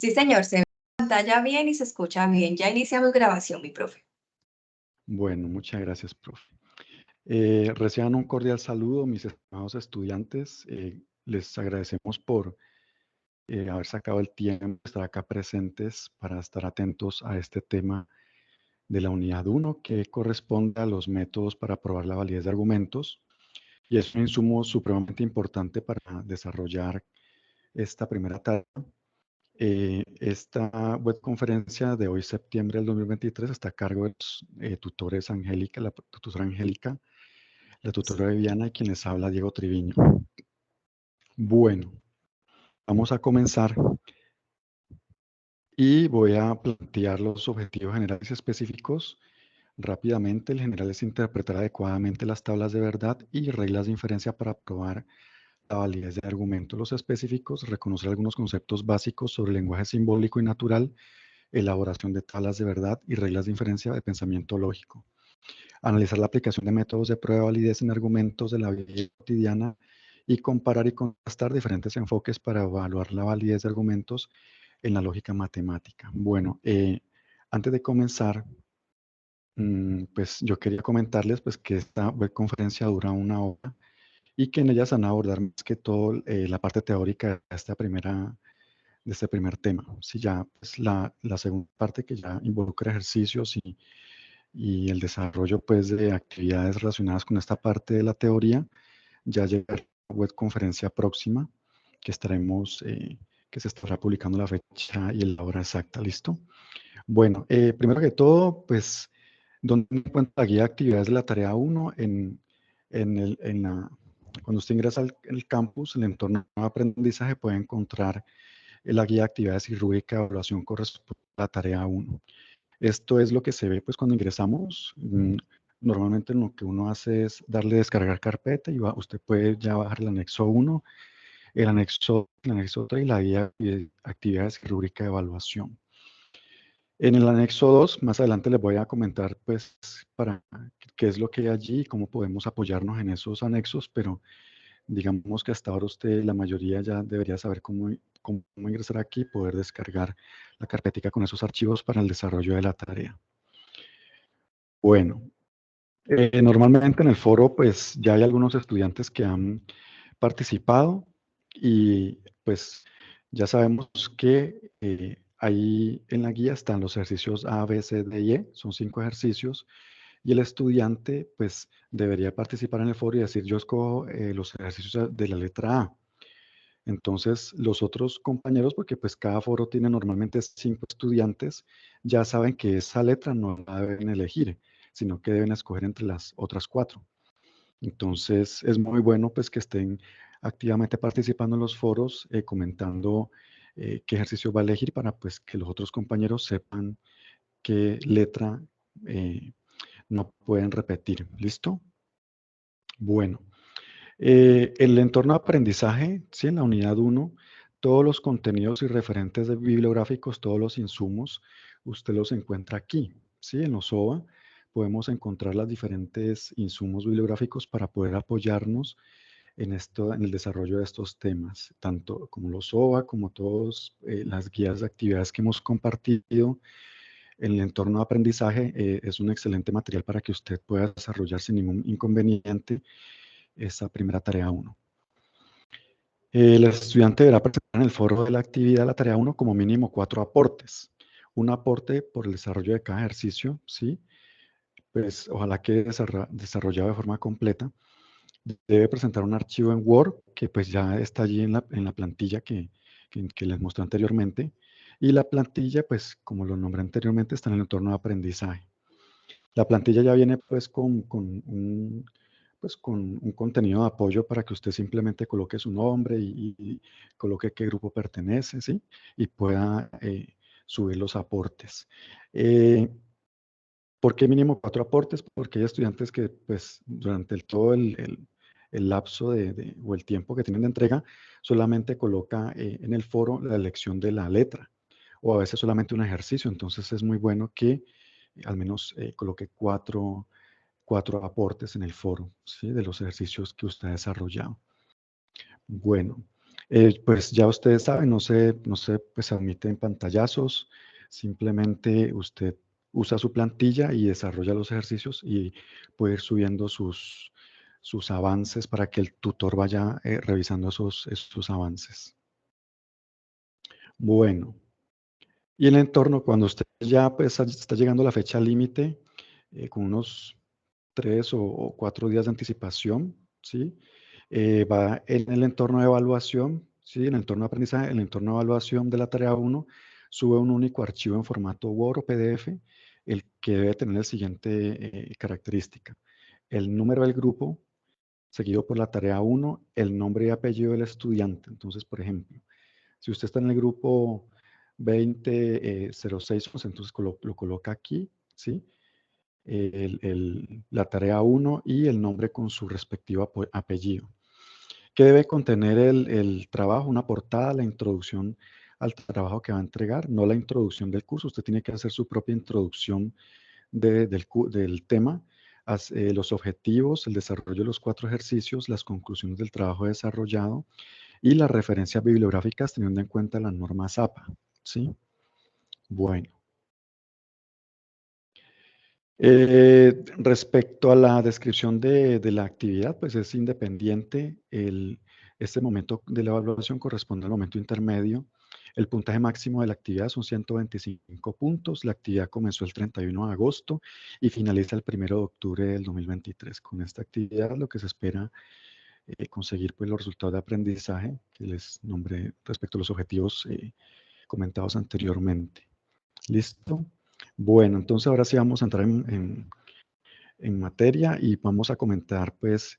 Sí, señor, se ve la pantalla bien y se escucha bien. Ya iniciamos grabación, mi profe. Bueno, muchas gracias, profe. Reciban un cordial saludo, mis estimados estudiantes. Les agradecemos por haber sacado el tiempo de estar acá presentes para estar atentos a este tema de la unidad 1, que corresponde a los métodos para probar la validez de argumentos. Y es un insumo supremamente importante para desarrollar esta primera tarea. Esta webconferencia de hoy, septiembre del 2023, está a cargo de los tutores Angélica, la tutora Angélica, la tutora Viviana y quien les habla, Diego Triviño. Bueno, vamos a comenzar y voy a plantear los objetivos generales y específicos. Rápidamente, el general es interpretar adecuadamente las tablas de verdad y reglas de inferencia para probar la validez de argumentos. Los específicos, reconocer algunos conceptos básicos sobre lenguaje simbólico y natural, elaboración de tablas de verdad y reglas de inferencia de pensamiento lógico. Analizar la aplicación de métodos de prueba de validez en argumentos de la vida cotidiana y comparar y contrastar diferentes enfoques para evaluar la validez de argumentos en la lógica matemática. Bueno, antes de comenzar, pues yo quería comentarles pues, que esta webconferencia dura 1 hora y que en ella se van a abordar más que todo la parte teórica de este primer tema. Sí, ya pues, la segunda parte que ya involucra ejercicios y el desarrollo pues, de actividades relacionadas con esta parte de la teoría, ya llegará la webconferencia próxima que que se estará publicando la fecha y la hora exacta. ¿Listo? Bueno, primero que todo, pues, ¿dónde encuentra la guía de actividades de la tarea 1? Cuando usted ingresa al campus, el entorno de aprendizaje, puede encontrar la guía de actividades y rúbrica de evaluación correspondiente a la tarea 1. Esto es lo que se ve pues cuando ingresamos. Normalmente lo que uno hace es darle descargar carpeta y usted puede ya bajar el anexo 1, el anexo 3 y la guía de actividades y rúbrica de evaluación. En el anexo 2, más adelante les voy a comentar pues para qué es lo que hay allí y cómo podemos apoyarnos en esos anexos, pero digamos que hasta ahora usted, la mayoría ya debería saber cómo ingresar aquí y poder descargar la carpetica con esos archivos para el desarrollo de la tarea. Bueno, normalmente en el foro pues ya hay algunos estudiantes que han participado y pues ya sabemos que ahí en la guía están los ejercicios A, B, C, D y E, son 5 ejercicios y el estudiante pues debería participar en el foro y decir yo escojo los ejercicios de la letra A. Entonces los otros compañeros, porque pues cada foro tiene normalmente 5 estudiantes, ya saben que esa letra no la deben elegir, sino que deben escoger entre las otras 4. Entonces es muy bueno pues que estén activamente participando en los foros, comentando qué ejercicio va a elegir para pues que los otros compañeros sepan qué letra no pueden repetir. ¿Listo? Bueno, el entorno de aprendizaje, ¿sí? En la unidad 1, todos los contenidos y referentes bibliográficos, todos los insumos, usted los encuentra aquí, ¿sí? En los OVA podemos encontrar los diferentes insumos bibliográficos para poder apoyarnos en el desarrollo de estos temas, tanto como los OVA, como todas las guías de actividades que hemos compartido. El entorno de aprendizaje es un excelente material para que usted pueda desarrollar sin ningún inconveniente esa primera tarea 1. El estudiante deberá presentar en el foro de la actividad la tarea 1 como mínimo 4 aportes. Un aporte por el desarrollo de cada ejercicio, ¿sí? Pues ojalá que desarrollado de forma completa. Debe presentar un archivo en Word que pues ya está allí en la plantilla que les mostré anteriormente. Y la plantilla, pues como lo nombré anteriormente, está en el entorno de aprendizaje. La plantilla ya viene pues con un contenido de apoyo para que usted simplemente coloque su nombre y coloque qué grupo pertenece, ¿sí? Y pueda subir los aportes. ¿Por qué mínimo 4 aportes? Porque hay estudiantes que pues durante todo el lapso o el tiempo que tienen de entrega, solamente coloca en el foro la elección de la letra o a veces solamente un ejercicio. Entonces es muy bueno que al menos coloque cuatro aportes en el foro, ¿sí? De los ejercicios que usted ha desarrollado. Bueno, Pues ya ustedes saben, no se pues admiten pantallazos, simplemente usted usa su plantilla y desarrolla los ejercicios y puede ir subiendo sus avances para que el tutor vaya revisando esos avances. Bueno, y el entorno, cuando usted ya pues, está llegando a la fecha límite, con unos 3 o 4 días de anticipación, ¿sí? Va en el entorno de evaluación, ¿sí? En el entorno de aprendizaje, en el entorno de evaluación de la tarea 1, sube un único archivo en formato Word o PDF, el que debe tener la siguiente característica. El número del grupo, seguido por la tarea 1, el nombre y apellido del estudiante. Entonces, por ejemplo, si usted está en el grupo 2006, entonces lo coloca aquí, ¿sí? La tarea 1 y el nombre con su respectivo apellido. ¿Qué debe contener el trabajo? Una portada, la introducción al trabajo que va a entregar, no la introducción del curso. Usted tiene que hacer su propia introducción del tema, los objetivos, el desarrollo de los 4 ejercicios, las conclusiones del trabajo desarrollado y las referencias bibliográficas teniendo en cuenta la norma ZAPA, ¿sí? Bueno. Respecto a la descripción de la actividad, pues es independiente. Este momento de la evaluación corresponde al momento intermedio. El puntaje máximo de la actividad son 125 puntos. La actividad comenzó el 31 de agosto y finaliza el 1 de octubre del 2023. Con esta actividad lo que se espera conseguir pues, los resultados de aprendizaje que les nombré respecto a los objetivos comentados anteriormente. ¿Listo? Bueno, entonces ahora sí vamos a entrar en materia y vamos a comentar, pues,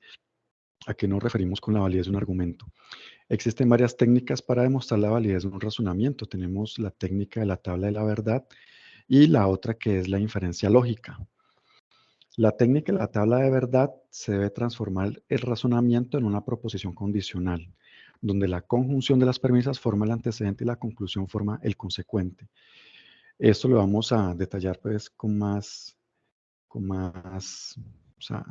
a qué nos referimos con la validez de un argumento. Existen varias técnicas para demostrar la validez de un razonamiento. Tenemos la técnica de la tabla de la verdad y la otra que es la inferencia lógica. La técnica de la tabla de verdad se debe transformar el razonamiento en una proposición condicional, donde la conjunción de las premisas forma el antecedente y la conclusión forma el consecuente. Esto lo vamos a detallar pues con más, o sea,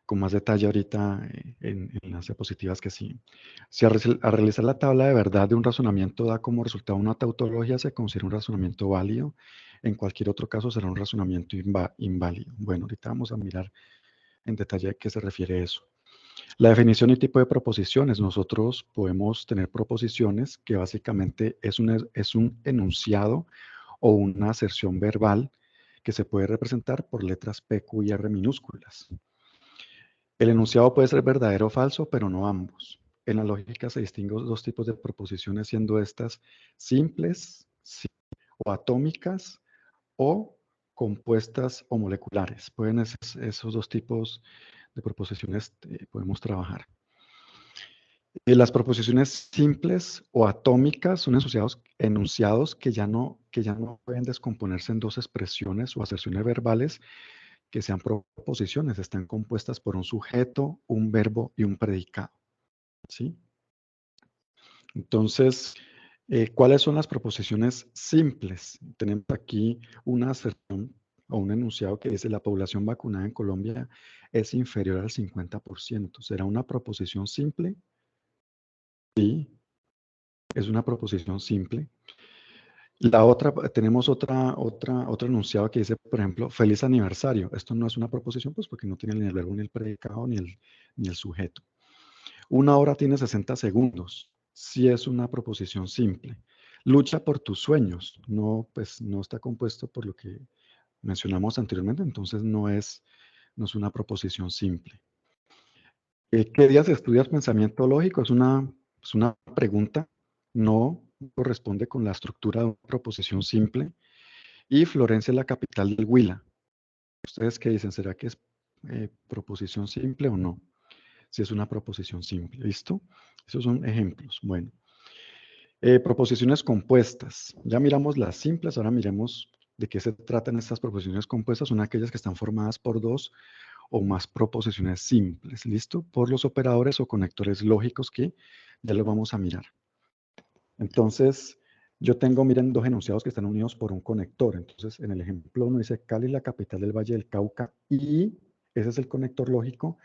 con más detalle ahorita en las diapositivas que sí. Si al realizar la tabla de verdad de un razonamiento da como resultado una tautología, se considera un razonamiento válido. En cualquier otro caso será un razonamiento inválido. Bueno, ahorita vamos a mirar en detalle a qué se refiere eso. La definición y tipo de proposiciones. Nosotros podemos tener proposiciones que básicamente es un enunciado o una aserción verbal que se puede representar por letras P, Q y R minúsculas. El enunciado puede ser verdadero o falso, pero no ambos. En la lógica se distinguen dos tipos de proposiciones, siendo estas simples sí, o atómicas o compuestas o moleculares. Pueden esos dos tipos de proposiciones podemos trabajar. Las proposiciones simples o atómicas son enunciados que ya no pueden descomponerse en dos expresiones o aserciones verbales que sean proposiciones. Están compuestas por un sujeto, un verbo y un predicado. ¿Sí? Entonces, ¿cuáles son las proposiciones simples? Tenemos aquí una aserción o un enunciado que dice la población vacunada en Colombia es inferior al 50%. ¿Será una proposición simple? Sí, es una proposición simple. La otra, tenemos otro enunciado que dice, por ejemplo, feliz aniversario. Esto no es una proposición, pues porque no tiene ni el verbo, ni el predicado, ni el sujeto. Una hora tiene 60 segundos. Sí es una proposición simple. Lucha por tus sueños. No, pues no está compuesto por lo que mencionamos anteriormente, entonces no es una proposición simple. ¿Qué días estudias pensamiento lógico? Es una pregunta, no corresponde con la estructura de una proposición simple. Y Florencia es la capital del Huila. ¿Ustedes qué dicen? ¿Será que es proposición simple o no? Si es una proposición simple, ¿listo? Esos son ejemplos. Bueno, proposiciones compuestas. Ya miramos las simples, ahora miremos de qué se tratan estas proposiciones compuestas. Son aquellas que están formadas por dos o más proposiciones simples, ¿listo? Por los operadores o conectores lógicos que ya los vamos a mirar. Entonces, yo tengo, miren, dos enunciados que están unidos por un conector. Entonces, en el ejemplo 1 dice Cali, la capital del Valle del Cauca, y ese es el conector lógico.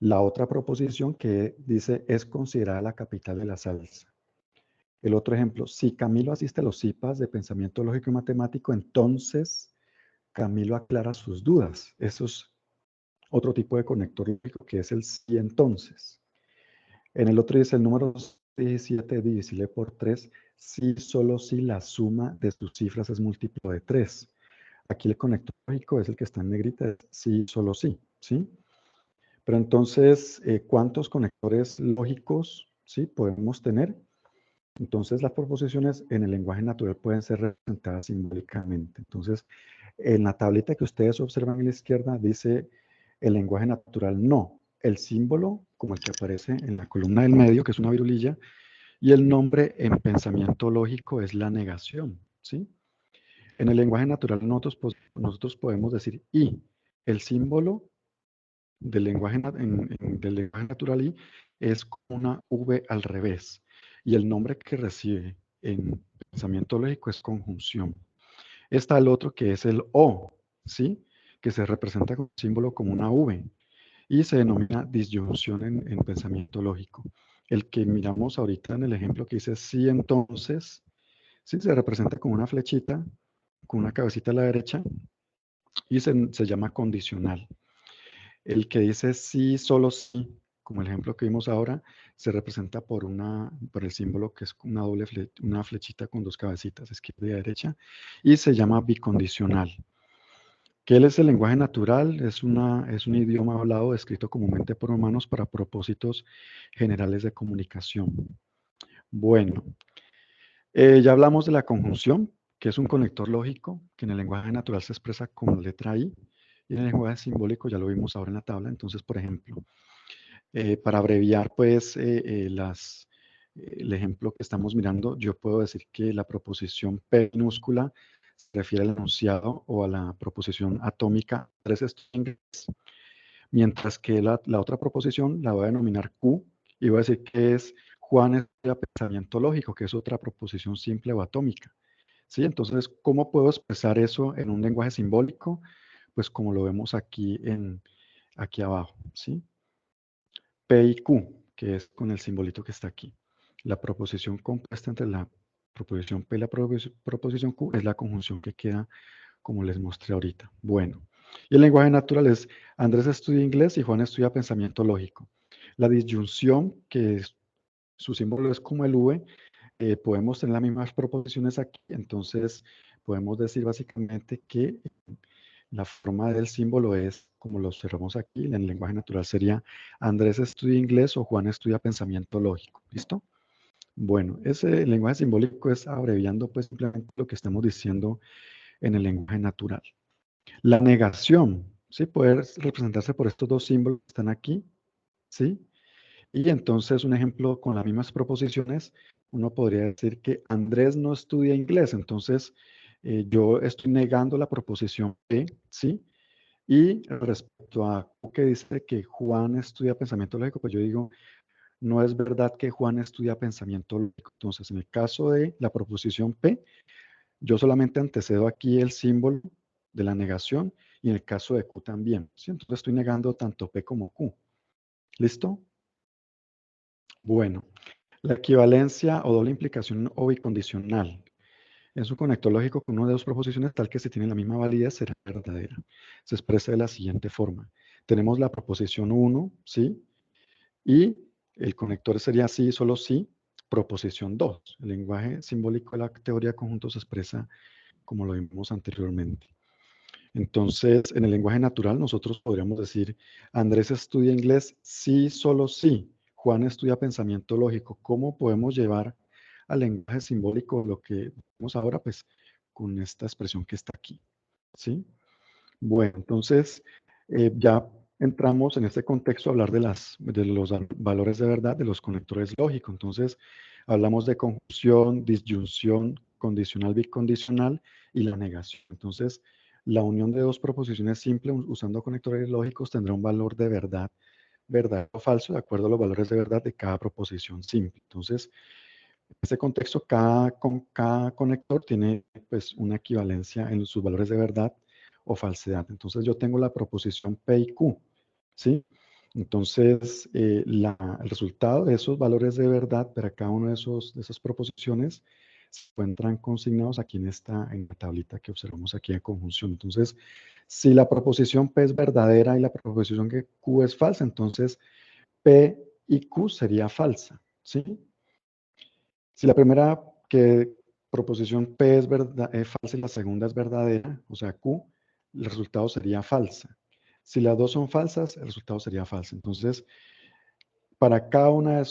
La otra proposición que dice es considerada la capital de la salsa. El otro ejemplo, si Camilo asiste a los CIPAS de pensamiento lógico y matemático, entonces Camilo aclara sus dudas. Eso es otro tipo de conector lógico que es el sí entonces. En el otro dice el número 17 divisible por 3, si solo si la suma de sus cifras es múltiplo de 3. Aquí el conector lógico es el que está en negrita, es sí, solo sí, ¿sí? Pero entonces, ¿cuántos conectores lógicos, sí, podemos tener? Entonces, las proposiciones en el lenguaje natural pueden ser representadas simbólicamente. Entonces, en la tableta que ustedes observan a la izquierda dice el lenguaje natural no. El símbolo, como el que aparece en la columna del medio, que es una virulilla, y el nombre en pensamiento lógico es la negación, ¿sí? En el lenguaje natural nosotros podemos decir y. El símbolo del lenguaje natural y es como una V al revés. Y el nombre que recibe en pensamiento lógico es conjunción. Está el otro que es el O, ¿sí? Que se representa con símbolo como una V y se denomina disyunción en pensamiento lógico. El que miramos ahorita en el ejemplo que dice sí, entonces, sí, se representa con una flechita, con una cabecita a la derecha y se llama condicional. El que dice sí, solo sí, como el ejemplo que vimos ahora, se representa por el símbolo que es una flechita con dos cabecitas, izquierda y derecha, y se llama bicondicional. ¿Qué es el lenguaje natural? Es un idioma hablado, escrito comúnmente por humanos para propósitos generales de comunicación. Bueno, ya hablamos de la conjunción, que es un conector lógico, que en el lenguaje natural se expresa con la letra I, y en el lenguaje simbólico ya lo vimos ahora en la tabla. Entonces, por ejemplo, para abreviar, pues, el ejemplo que estamos mirando, yo puedo decir que la proposición P minúscula se refiere al enunciado o a la proposición atómica 3 strings, mientras que la otra proposición la voy a denominar Q y voy a decir que es Juan estudia pensamiento lógico, que es otra proposición simple o atómica. ¿Sí? Entonces, ¿cómo puedo expresar eso en un lenguaje simbólico? Pues como lo vemos aquí abajo, ¿sí? P y Q, que es con el simbolito que está aquí. La proposición compuesta entre la proposición P y la proposición Q es la conjunción que queda como les mostré ahorita. Bueno, y el lenguaje natural es Andrés estudia inglés y Juan estudia pensamiento lógico. La disyunción, que su símbolo es como el V, podemos tener las mismas proposiciones aquí, entonces podemos decir básicamente que la forma del símbolo es, como lo observamos aquí, en el lenguaje natural sería Andrés estudia inglés o Juan estudia pensamiento lógico. ¿Listo? Bueno, ese lenguaje simbólico es abreviando pues simplemente lo que estamos diciendo en el lenguaje natural. La negación, ¿sí? Puede representarse por estos dos símbolos que están aquí, ¿sí? Y entonces un ejemplo con las mismas proposiciones, uno podría decir que Andrés no estudia inglés, entonces yo estoy negando la proposición P, ¿sí? Y respecto a que dice que Juan estudia pensamiento lógico, pues yo digo, no es verdad que Juan estudia pensamiento lógico. Entonces, en el caso de la proposición P, yo solamente antecedo aquí el símbolo de la negación y en el caso de Q también, ¿sí? Entonces estoy negando tanto P como Q. ¿Listo? Bueno, la equivalencia o doble implicación o bicondicional. Es un conector lógico con una de dos proposiciones tal que si tienen la misma validez será verdadera. Se expresa de la siguiente forma. Tenemos la proposición 1, ¿sí? Y el conector sería sí, solo sí, proposición 2. El lenguaje simbólico de la teoría de conjuntos se expresa como lo vimos anteriormente. Entonces, en el lenguaje natural nosotros podríamos decir, Andrés estudia inglés, sí, solo sí. Juan estudia pensamiento lógico. ¿Cómo podemos llevar al lenguaje simbólico lo que vemos ahora? Pues con esta expresión que está aquí, ¿sí? Bueno, entonces ya entramos en este contexto a hablar de los valores de verdad de los conectores lógicos. Entonces, hablamos de conjunción, disyunción, condicional, bicondicional y la negación. Entonces, la unión de dos proposiciones simples usando conectores lógicos tendrá un valor de verdad, verdad o falso, de acuerdo a los valores de verdad de cada proposición simple. Entonces, en este contexto, cada conector tiene pues una equivalencia en sus valores de verdad o falsedad. Entonces yo tengo la proposición P y Q, ¿sí? Entonces, el resultado de esos valores de verdad para cada una de esas proposiciones se encuentran consignados aquí en la tablita que observamos aquí de conjunción. Entonces, si la proposición P es verdadera y la proposición que Q es falsa, entonces P y Q sería falsa, ¿sí? Si la primera proposición P es falsa y la segunda es verdadera, o sea, Q, el resultado sería falsa. Si las dos son falsas, el resultado sería falso. Entonces, para cada uno de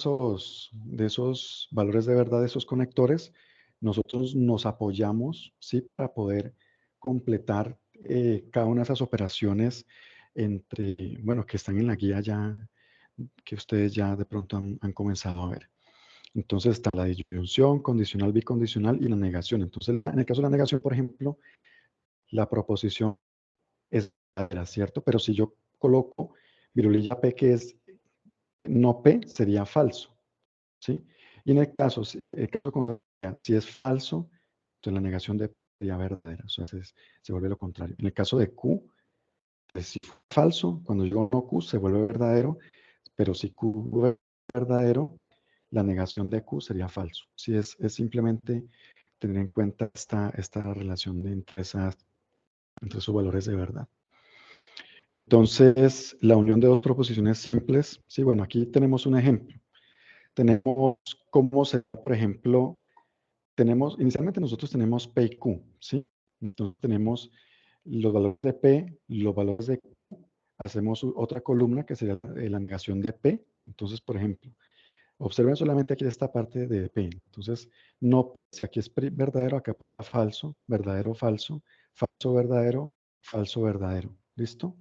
esos valores de verdad, de esos conectores, nosotros nos apoyamos, ¿sí? Para poder completar cada una de esas operaciones bueno, que están en la guía ya, que ustedes ya de pronto han comenzado a ver. Entonces está la disyunción, condicional, bicondicional y la negación. Entonces, en el caso de la negación, por ejemplo, la proposición es verdadera, ¿cierto? Pero si yo coloco virulilla P, que es no P, sería falso, ¿sí? Y en el caso, si es falso, entonces la negación de P sería verdadera. Entonces se vuelve lo contrario. En el caso de Q, pues si fue falso, cuando yo no Q, se vuelve verdadero, pero si Q es verdadero, la negación de Q sería falso. Sí, es simplemente tener en cuenta esta relación entre esos valores de verdad. Entonces, la unión de dos proposiciones simples, sí, bueno, aquí tenemos un ejemplo. Tenemos cómo se, por ejemplo, inicialmente nosotros tenemos P y Q, ¿sí? Entonces tenemos los valores de P, los valores de Q, hacemos otra columna que sería la negación de P. Entonces, por ejemplo, observen solamente aquí esta parte de P. Entonces, no, si aquí es verdadero, acá falso, verdadero, falso, falso, verdadero, falso, verdadero. ¿Listo?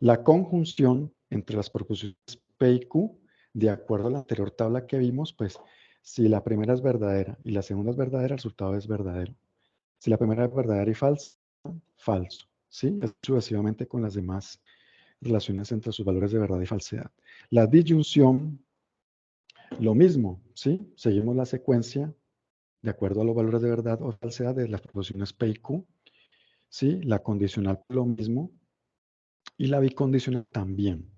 La conjunción entre las proposiciones P y Q, de acuerdo a la anterior tabla que vimos, pues si la primera es verdadera y la segunda es verdadera, el resultado es verdadero. Si la primera es verdadera y falsa, falso. ¿Sí? Es sucesivamente con las demás relaciones entre sus valores de verdad y falsedad. La disyunción, lo mismo, ¿sí? Seguimos la secuencia de acuerdo a los valores de verdad o falsedad de las proposiciones P y Q, ¿sí? La condicional, lo mismo, y la bicondicional también.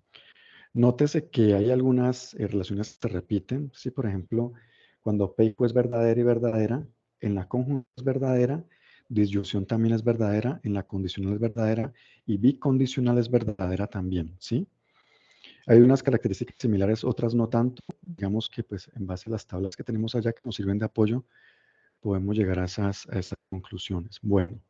Nótese que hay algunas relaciones que se repiten, ¿sí? Por ejemplo, cuando P y Q es verdadera y verdadera, en la conjunción es verdadera, disyunción también es verdadera, en la condicional es verdadera, y bicondicional es verdadera también, ¿sí? Hay unas características similares, otras no tanto. Digamos que pues en base a las tablas que tenemos allá que nos sirven de apoyo, podemos llegar a esas conclusiones. Bueno,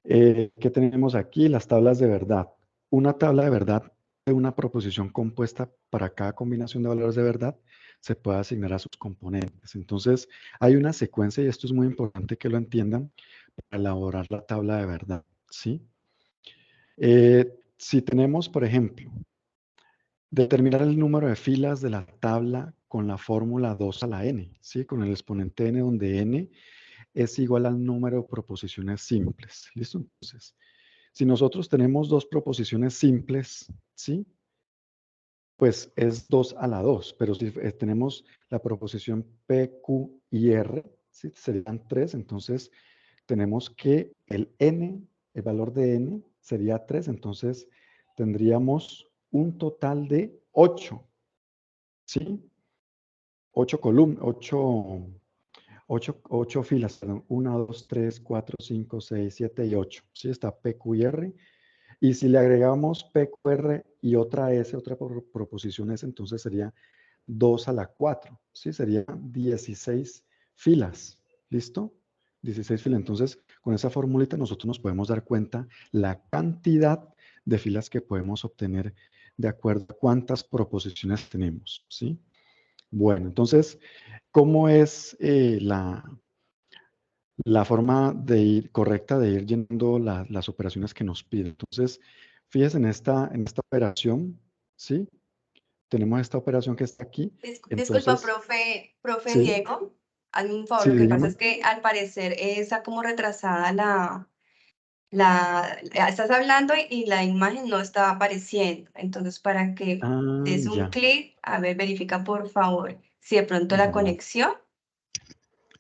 ¿qué tenemos aquí? Las tablas de verdad. Una tabla de verdad de una proposición compuesta para cada combinación de valores de verdad se puede asignar a sus componentes. Entonces, hay una secuencia, y esto es muy importante que lo entiendan, para elaborar la tabla de verdad, ¿sí? Si tenemos, por ejemplo, determinar el número de filas de la tabla con la fórmula 2 a la n, ¿sí? Con el exponente n, donde n es igual al número de proposiciones simples. ¿Listo? Entonces, si nosotros tenemos dos proposiciones simples, ¿sí? Pues es 2 a la 2, pero si tenemos la proposición P, Q y R, ¿sí? Serían 3, entonces tenemos que el valor de n sería 3, entonces tendríamos un total de 8, ¿sí? 8 columnas, 8 filas, perdón. 1, 2, 3, 4, 5, 6, 7 y 8. ¿Sí? Está P, Q y R. Y si le agregamos P, Q, R y otra S, otra proposición S, entonces sería 2 a la 4. ¿Sí? Serían 16 filas. ¿Listo? 16 filas. Entonces, con esa formulita nosotros nos podemos dar cuenta la cantidad de filas que podemos obtener de acuerdo a cuántas proposiciones tenemos. ¿Sí? Bueno, entonces, ¿cómo es la forma correcta de ir llenando las operaciones que nos pide? Entonces, fíjense en esta operación, ¿sí? Tenemos esta operación que está aquí. Disculpa, Entonces, profe sí, Diego, hazme un favor, sí, lo que pasa dígame. es que al parecer está como retrasada estás hablando y la imagen no está apareciendo. Entonces, para que Ah, des un ya, clic, a ver, verifica por favor si de pronto la ya. conexión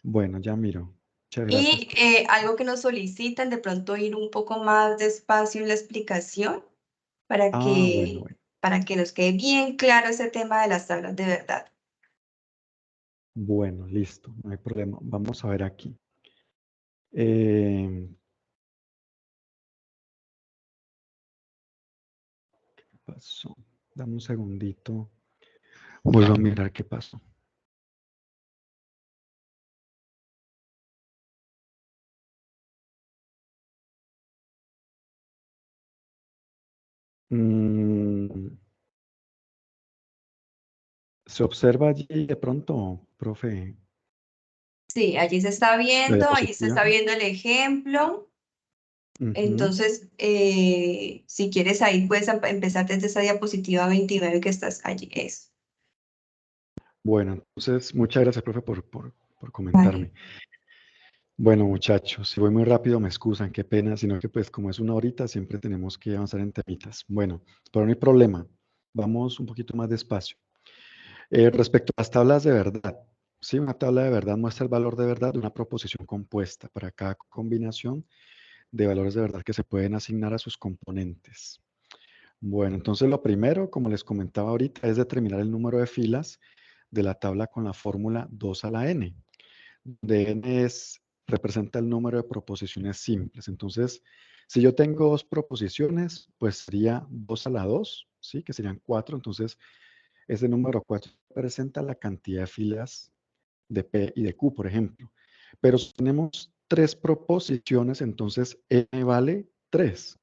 Bueno, ya miro. Muchas gracias. y algo que nos solicitan, de pronto ir un poco más despacio en la explicación. Bueno, bueno. para que nos quede bien claro ese tema de las tablas de verdad. Bueno, listo, no hay problema. Vamos a ver aquí. ¿Qué pasó? Dame un segundito. Vuelvo a mirar qué pasó. ¿Se observa allí de pronto, profe, Sí, allí la allí se diapositiva? está viendo el ejemplo. Ujú. Entonces, si quieres ahí puedes empezar desde esa diapositiva 29 que estás allí. Eso. Bueno, entonces, muchas gracias, profe, por Vale. comentarme. Bueno, muchachos, si voy muy rápido me excusan, qué pena, sino que pues como es una horita siempre tenemos que avanzar en temitas. Bueno, pero no hay problema, vamos un poquito más despacio. Respecto a las tablas de verdad, sí, una tabla de verdad muestra el valor de verdad de una proposición compuesta para cada combinación de valores de verdad que se pueden asignar a sus componentes. Bueno, entonces lo primero, como les comentaba ahorita, es determinar el número de filas de la tabla con la fórmula 2 a la n. De n representa el número de proposiciones simples. Entonces, si yo tengo dos proposiciones, pues sería 2 a la 2, ¿sí? Que serían 4. Entonces, ese número 4 representa la cantidad de filas de P y de Q, por ejemplo. Pero si tenemos tres proposiciones, entonces n vale 3.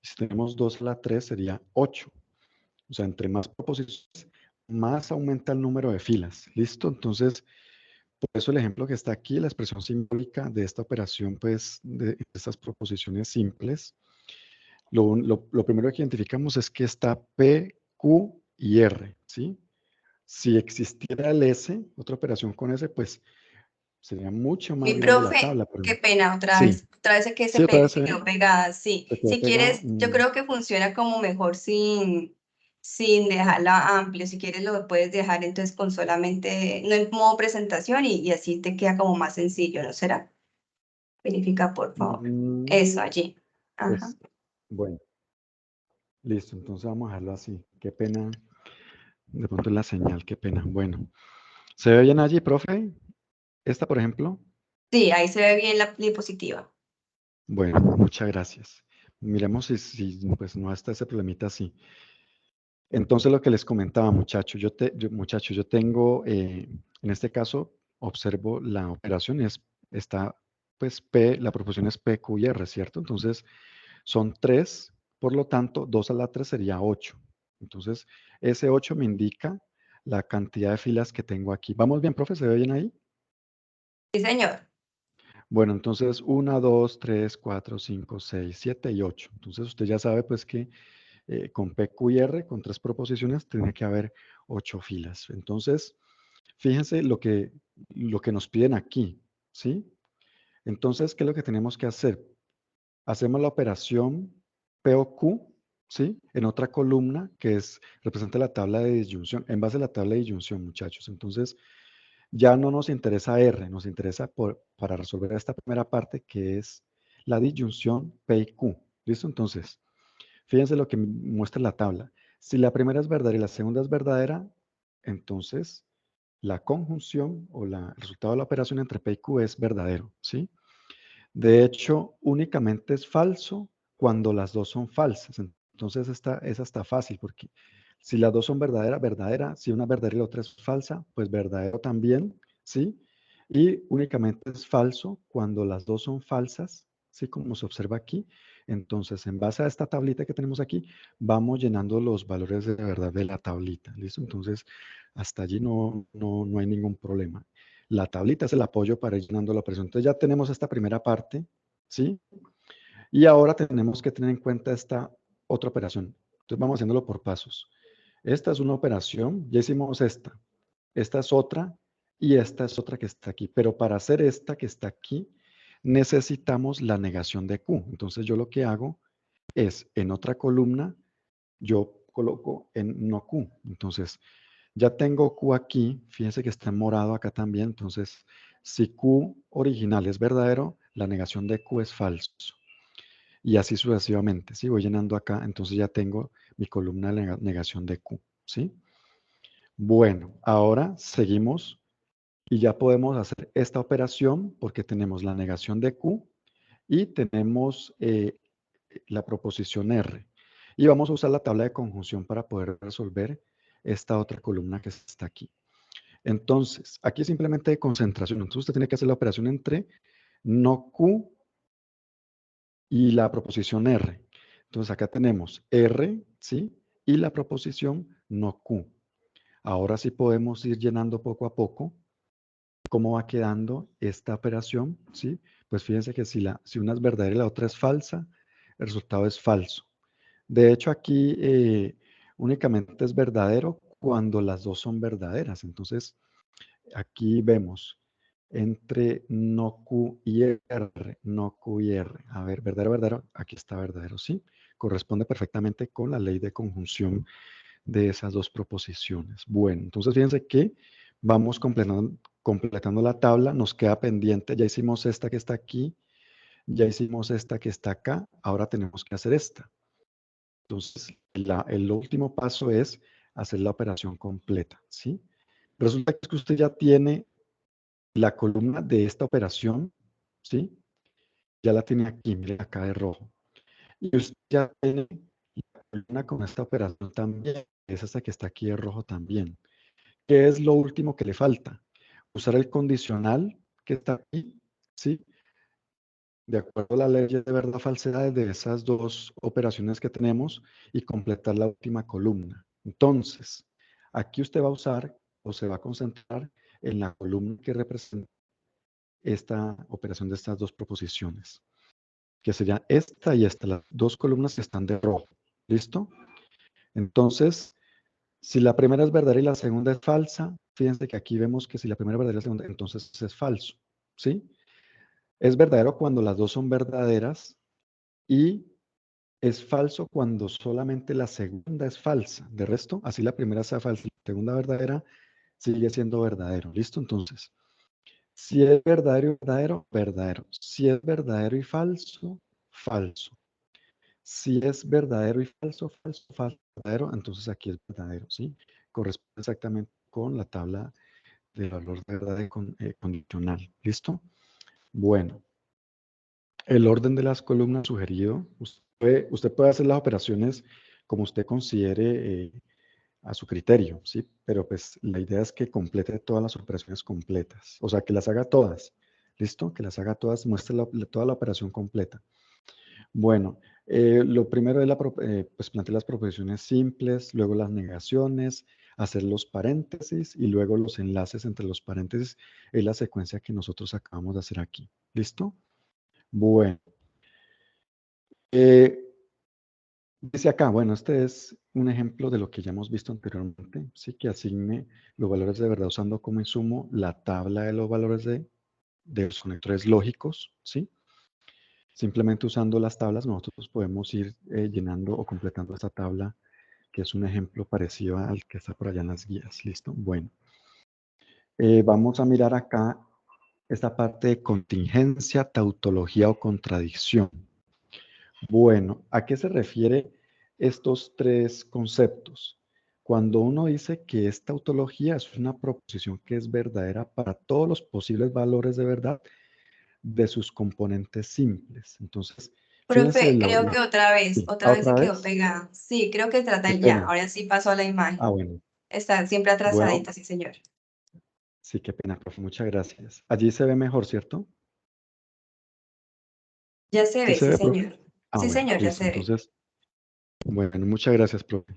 Si tenemos 2 a la 3 sería 8. O sea, entre más proposiciones, más aumenta el número de filas. ¿Listo? Entonces, por eso el ejemplo que está aquí, la expresión simbólica de esta operación, pues, de estas proposiciones simples, lo primero que identificamos es que está P, Q y R, ¿sí? Si existiera el S, otra operación con S, pues sería mucho más Mi grande la profe, tabla. Pero qué pena otra sí, vez. Otra vez es que sí, otra vez se quedó pegada. Sí, se quedó si pegado. quieres, yo creo que funciona como mejor sin dejarla amplio. Si quieres, lo puedes dejar entonces con solamente, no en modo presentación y así te queda como más sencillo, ¿no será? Verifica, por favor. Mm, Eso, allí. Ajá. pues, bueno, listo. Entonces vamos a dejarlo así. Qué pena. De pronto es la señal, qué pena. Bueno, ¿se ve bien allí, profe? Esta, por ejemplo. Sí, ahí se ve bien la diapositiva. Bueno, muchas gracias. Miremos si pues no está ese problemita así. Entonces lo que les comentaba, muchachos, muchachos, yo tengo, en este caso, observo la operación, está, pues, P, la proporción es P, Q y R, ¿cierto? Entonces, son 3, por lo tanto, 2 a la 3 sería 8. Entonces, ese 8 me indica la cantidad de filas que tengo aquí. ¿Vamos bien, profe? ¿Se ve bien ahí? Sí, señor. Bueno, entonces 1, 2, 3, 4, 5, 6, 7 y 8. Entonces usted ya sabe pues que con P, Q y R, con tres proposiciones, tiene que haber 8 filas. Entonces, fíjense lo que nos piden aquí, ¿sí? Entonces, ¿qué es lo que tenemos que hacer? Hacemos la operación P o Q, ¿sí? En otra columna que representa la tabla de disyunción, en base a la tabla de disyunción, muchachos. Entonces, ya no nos interesa R, nos interesa para resolver esta primera parte que es la disyunción P y Q. ¿Listo? Entonces, fíjense lo que muestra la tabla. Si la primera es verdadera y la segunda es verdadera, entonces la conjunción o el resultado de la operación entre P y Q es verdadero, ¿sí? De hecho, únicamente es falso cuando las dos son falsas. Entonces, esa está fácil porque si las dos son verdadera, verdadera, si una es verdadera y la otra es falsa, pues verdadero también, ¿sí? Y únicamente es falso cuando las dos son falsas, ¿sí? Como se observa aquí. Entonces, en base a esta tablita que tenemos aquí, vamos llenando los valores de verdad de la tablita, ¿listo? Entonces, hasta allí no hay ningún problema. La tablita es el apoyo para ir llenando la operación. Entonces ya tenemos esta primera parte, ¿sí? Y ahora tenemos que tener en cuenta esta otra operación. Entonces vamos haciéndolo por pasos. Esta es una operación, ya hicimos esta es otra y esta es otra que está aquí. Pero para hacer esta que está aquí, necesitamos la negación de Q. Entonces yo lo que hago es en otra columna, yo coloco en no Q. Entonces ya tengo Q aquí, fíjense que está en morado acá también, entonces si Q original es verdadero, la negación de Q es falso. y así sucesivamente, ¿sí? Voy llenando acá, entonces ya tengo mi columna de negación de Q, ¿sí? Bueno, ahora seguimos y ya podemos hacer esta operación porque tenemos la negación de Q y tenemos la proposición R. Y vamos a usar la tabla de conjunción para poder resolver esta otra columna que está aquí. Entonces, aquí es simplemente de concentración. Entonces, usted tiene que hacer la operación entre no Q y la proposición R. Entonces, acá tenemos R, ¿sí? Y la proposición no Q. Ahora sí podemos ir llenando poco a poco cómo va quedando esta operación, ¿sí? Pues fíjense que si una es verdadera y la otra es falsa, el resultado es falso. De hecho, aquí únicamente es verdadero cuando las dos son verdaderas. Entonces, aquí vemos entre no Q y R, no Q y R. A ver, verdadero, verdadero, aquí está verdadero, ¿sí? Corresponde perfectamente con la ley de conjunción de esas dos proposiciones. Bueno, entonces fíjense que vamos completando la tabla, nos queda pendiente, ya hicimos esta que está aquí, ya hicimos esta que está acá, ahora tenemos que hacer esta. Entonces, el último paso es hacer la operación completa, ¿sí? Resulta que usted ya tiene la columna de esta operación, ¿sí? Ya la tiene aquí, mire acá de rojo. Y usted ya tiene la columna con esta operación también, es esta que está aquí de rojo también. ¿Qué es lo último que le falta? Usar el condicional que está aquí, ¿sí? De acuerdo a la ley de verdad o falsedad de esas dos operaciones que tenemos y completar la última columna. Entonces, aquí usted va a usar o se va a concentrar en la columna que representa esta operación de estas dos proposiciones, que sería esta y esta, las dos columnas que están de rojo. ¿Listo? Entonces, si la primera es verdadera y la segunda es falsa, fíjense que aquí vemos que si la primera es verdadera y la segunda, entonces es falso. ¿Sí? Es verdadero cuando las dos son verdaderas y es falso cuando solamente la segunda es falsa. De resto, así la primera sea falsa y la segunda verdadera, sigue siendo verdadero. ¿Listo? Entonces, si es verdadero y verdadero, verdadero. Si es verdadero y falso, falso. Si es verdadero y falso, falso, falso, verdadero, entonces aquí es verdadero, ¿sí? Corresponde exactamente con la tabla de valor de verdad condicional. ¿Listo? Bueno, el orden de las columnas sugerido, usted puede hacer las operaciones como usted considere a su criterio, ¿sí? Pero pues la idea es que complete todas las operaciones completas, o sea, que las haga todas, ¿listo? Que las haga todas, muestre toda la operación completa. Bueno, lo primero es pues plantear las proposiciones simples, luego las negaciones, hacer los paréntesis y luego los enlaces entre los paréntesis es la secuencia que nosotros acabamos de hacer aquí. ¿Listo? Bueno. Eh, Dice acá, bueno, este es un ejemplo de lo que ya hemos visto anteriormente, sí, que asigne los valores de verdad usando como insumo la tabla de los valores de los conectores lógicos, ¿sí? Simplemente usando las tablas nosotros podemos ir llenando o completando esta tabla, que es un ejemplo parecido al que está por allá en las guías, ¿listo? Bueno, vamos a mirar acá esta parte de contingencia, tautología o contradicción. Bueno, ¿a qué se refiere estos tres conceptos? Cuando uno dice que esta tautología es una proposición que es verdadera para todos los posibles valores de verdad de sus componentes simples. Entonces, fíjense Profe, creo que sí, otra vez se otra quedó vez, pegada. Sí, creo que trata qué el ya. pena. Ahora sí pasó a la Ah, imagen. bueno, Está siempre bueno, atrasadita, sí, señor. sí, qué pena, profe, muchas gracias. Allí se ve mejor, ¿cierto? Ya se ¿Sí ve, se sí, ve, profe? señor. Ah, Sí, bueno, señor, ya listo. se ve. Entonces, bueno, muchas gracias, profe.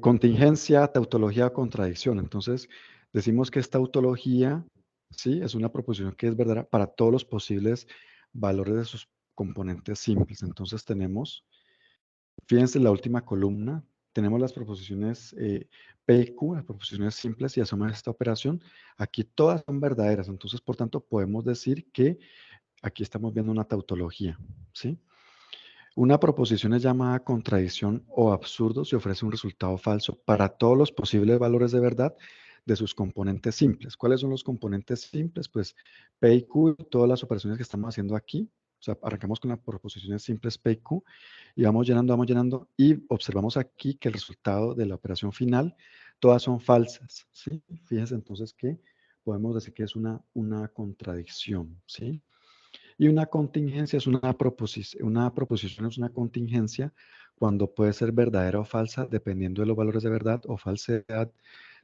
Contingencia, tautología o contradicción. Entonces, decimos que esta tautología, sí, es una proposición que es verdadera para todos los posibles valores de sus componentes simples. Entonces, fíjense en la última columna, tenemos las proposiciones P y Q, las proposiciones simples, y hacemos esta operación. Aquí todas son verdaderas. Entonces, por tanto, podemos decir que aquí estamos viendo una tautología, ¿sí? Una proposición es llamada contradicción o absurdo si ofrece un resultado falso para todos los posibles valores de verdad de sus componentes simples. ¿Cuáles son los componentes simples? Pues P y Q, todas las operaciones que estamos haciendo aquí, O sea, arrancamos con las proposiciones simples P y Q y vamos llenando y observamos aquí que el resultado de la operación final, todas son falsas, ¿sí? Fíjense entonces que podemos decir que es una contradicción, ¿sí? Y una contingencia es una proposición es una contingencia cuando puede ser verdadera o falsa dependiendo de los valores de verdad o falsedad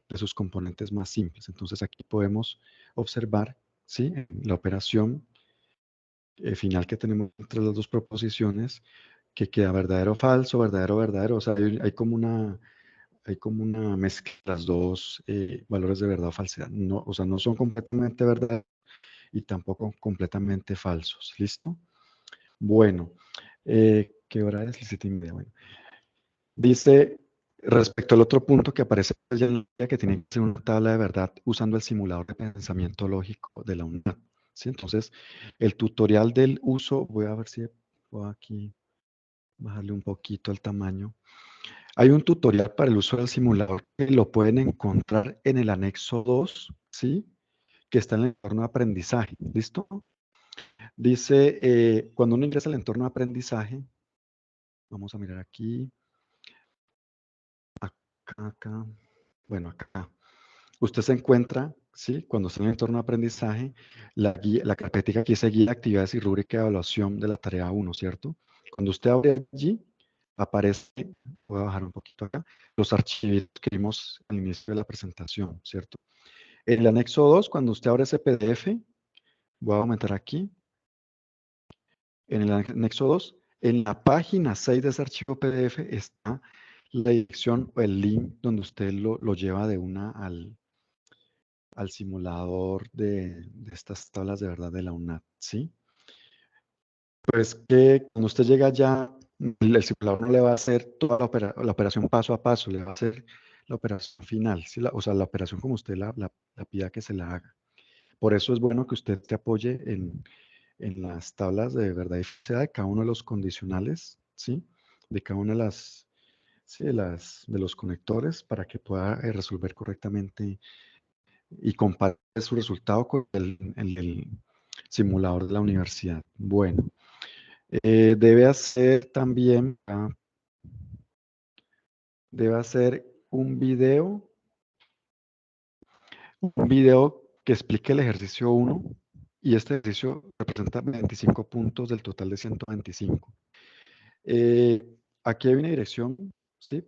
de sus componentes más simples. Entonces aquí podemos observar, ¿sí? La operación final que tenemos entre las dos proposiciones, que queda verdadero o falso, verdadero o verdadero. O sea, hay como una mezcla de las dos valores de verdad o falsedad. No, o sea, no son completamente verdad y tampoco completamente falsos. ¿Listo? Bueno, ¿qué hora es? Las 7:30. Bueno, dice, respecto al otro punto que aparece allá en la guía, que tiene que ser una tabla de verdad usando el simulador de pensamiento lógico de la unidad. ¿Sí? Entonces, el tutorial del uso, voy a ver si puedo aquí bajarle un poquito el tamaño. Hay un tutorial para el uso del simulador que lo pueden encontrar en el anexo 2, ¿sí? Que está en el entorno de aprendizaje. ¿Listo? Dice, cuando uno ingresa al entorno de aprendizaje, vamos a mirar aquí, acá, bueno, acá. Usted se encuentra, ¿sí? Cuando está en el entorno de aprendizaje, la carpetita que dice guía, actividades y rúbrica de evaluación de la tarea 1, ¿cierto? Cuando usted abre allí, aparece, voy a bajar un poquito acá, los archivos que vimos al inicio de la presentación, ¿cierto? En el anexo 2, cuando usted abre ese PDF, voy a aumentar aquí, en el anexo 2, en la página 6 de ese archivo PDF está la dirección o el link donde usted lo lleva de una al simulador de estas tablas de verdad de la UNAD, ¿sí? Pues que cuando usted llega allá, el simulador no le va a hacer toda la operación paso a paso, le va a hacer la operación final, ¿sí? O sea, la operación como usted la pida que se la haga. Por eso es bueno que usted se apoye en las tablas de verdad y falsedad de cada uno de los condicionales, ¿sí? De cada una de las, sí, de los conectores para que pueda resolver correctamente y compare su resultado con el simulador de la universidad. Bueno, debe hacer también, debe hacer un video que explique el ejercicio 1 y este ejercicio representa 25 puntos del total de 125. Aquí hay una dirección, ¿sí?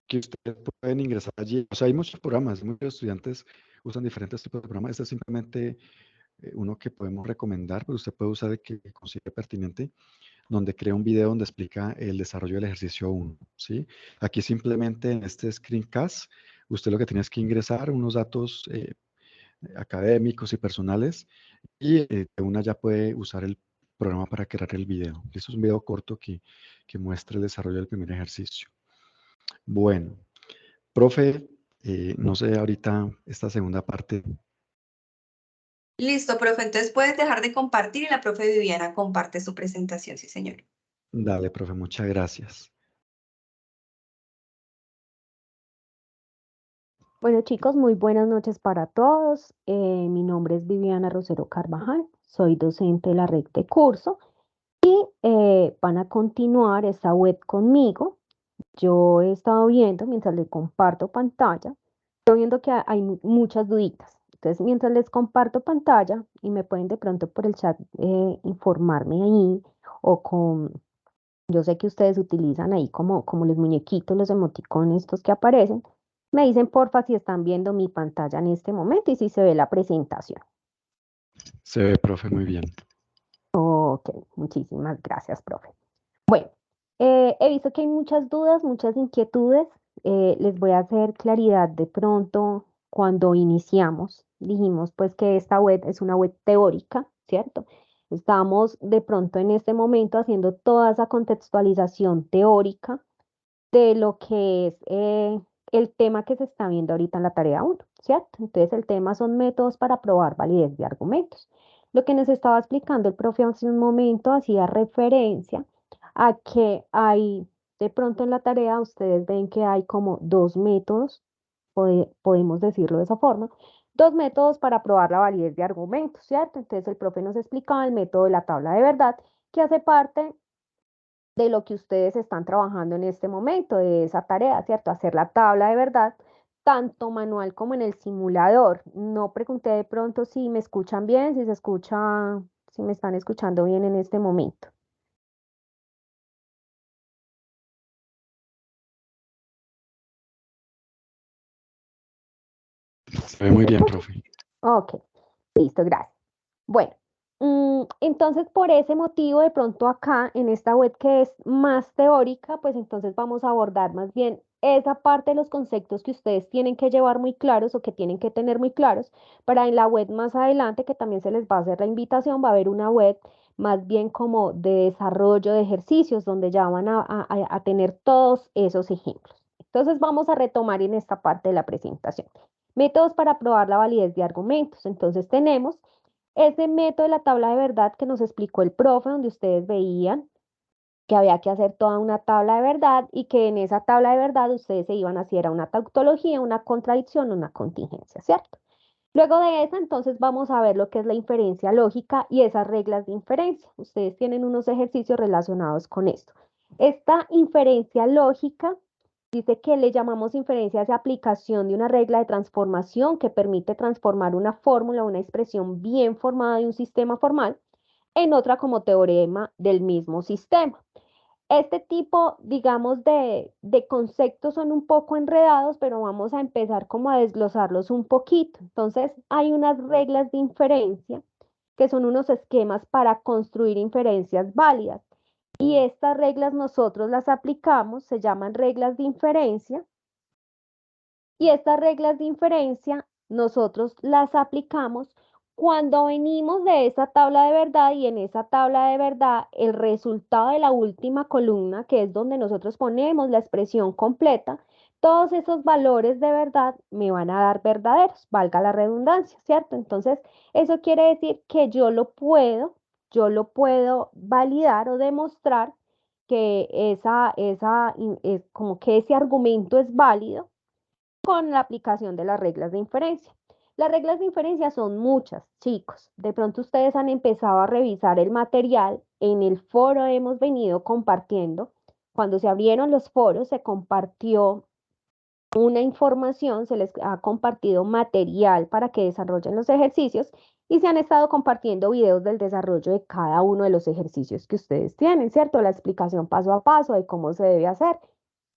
Que ustedes pueden ingresar allí. O sea, hay muchos programas, muchos estudiantes usan diferentes tipos de programas. Este es simplemente uno que podemos recomendar, pero usted puede usar el que considere pertinente, donde crea un video donde explica el desarrollo del ejercicio 1, ¿sí? Aquí simplemente en este screencast, usted lo que tiene es que ingresar unos datos académicos y personales y de una ya puede usar el programa para crear el video. Esto es un video corto que muestra el desarrollo del primer ejercicio. Bueno, profe, no sé ahorita esta segunda parte. Listo, profe. Entonces puedes dejar de compartir y la profe Viviana comparte su presentación, sí, señor. Dale, profe, muchas gracias. Bueno, chicos, muy buenas noches para todos. Mi nombre es Viviana Rosero Carvajal, soy docente de la red de curso y van a continuar esta web conmigo. Yo he estado viendo, mientras les comparto pantalla, estoy viendo que hay muchas duditas. Entonces, mientras les comparto pantalla y me pueden de pronto por el chat informarme ahí o yo sé que ustedes utilizan ahí como los muñequitos, los emoticones estos que aparecen. Me dicen porfa si están viendo mi pantalla en este momento y si se ve la presentación. Se ve, profe, muy bien. Ok, muchísimas gracias, profe. Bueno, he visto que hay muchas dudas, muchas inquietudes. Les voy a hacer claridad de pronto cuando iniciamos. Dijimos pues que esta web es una web teórica, ¿cierto? Estamos de pronto en este momento haciendo toda esa contextualización teórica de lo que es el tema que se está viendo ahorita en la tarea 1, ¿cierto? Entonces el tema son métodos para probar validez de argumentos. Lo que nos estaba explicando el profe hace un momento hacía referencia a que hay, de pronto en la tarea ustedes ven que hay como dos métodos, podemos decirlo de esa forma, dos métodos para probar la validez de argumentos, ¿cierto? Entonces el profe nos explicaba el método de la tabla de verdad, que hace parte de lo que ustedes están trabajando en este momento, de esa tarea, ¿cierto? Hacer la tabla de verdad, tanto manual como en el simulador. No pregunté de pronto si me escuchan bien, si se escucha, si me están escuchando bien en este momento. Se ve muy bien, profe. Ok, listo, gracias. Bueno, entonces por ese motivo, de pronto acá en esta web que es más teórica, pues entonces vamos a abordar más bien esa parte de los conceptos que ustedes tienen que llevar muy claros o que tienen que tener muy claros para en la web más adelante, que también se les va a hacer la invitación, va a haber una web más bien como de desarrollo de ejercicios donde ya van a tener todos esos ejemplos. Entonces vamos a retomar en esta parte de la presentación. Métodos para probar la validez de argumentos. Entonces tenemos ese método de la tabla de verdad que nos explicó el profe, donde ustedes veían que había que hacer toda una tabla de verdad y que en esa tabla de verdad ustedes se iban a hacer una tautología, una contradicción, una contingencia, ¿cierto? Luego de eso, entonces vamos a ver lo que es la inferencia lógica y esas reglas de inferencia. Ustedes tienen unos ejercicios relacionados con esto. Esta inferencia lógica dice que le llamamos inferencia a esa aplicación de una regla de transformación que permite transformar una fórmula, una expresión bien formada de un sistema formal en otra como teorema del mismo sistema. Este tipo, digamos, de conceptos son un poco enredados, pero vamos a empezar como a desglosarlos un poquito. Entonces, hay unas reglas de inferencia que son unos esquemas para construir inferencias válidas. Y estas reglas nosotros las aplicamos, se llaman reglas de inferencia. Y estas reglas de inferencia nosotros las aplicamos cuando venimos de esa tabla de verdad y en esa tabla de verdad el resultado de la última columna, que es donde nosotros ponemos la expresión completa, todos esos valores de verdad me van a dar verdaderos, valga la redundancia, ¿cierto? Entonces, eso quiere decir que yo lo puedo validar o demostrar que como que ese argumento es válido con la aplicación de las reglas de inferencia. Las reglas de inferencia son muchas, chicos. De pronto ustedes han empezado a revisar el material. En el foro hemos venido compartiendo. Cuando se abrieron los foros, se compartió una información, se les ha compartido material para que desarrollen los ejercicios y se han estado compartiendo videos del desarrollo de cada uno de los ejercicios que ustedes tienen, ¿cierto? La explicación paso a paso de cómo se debe hacer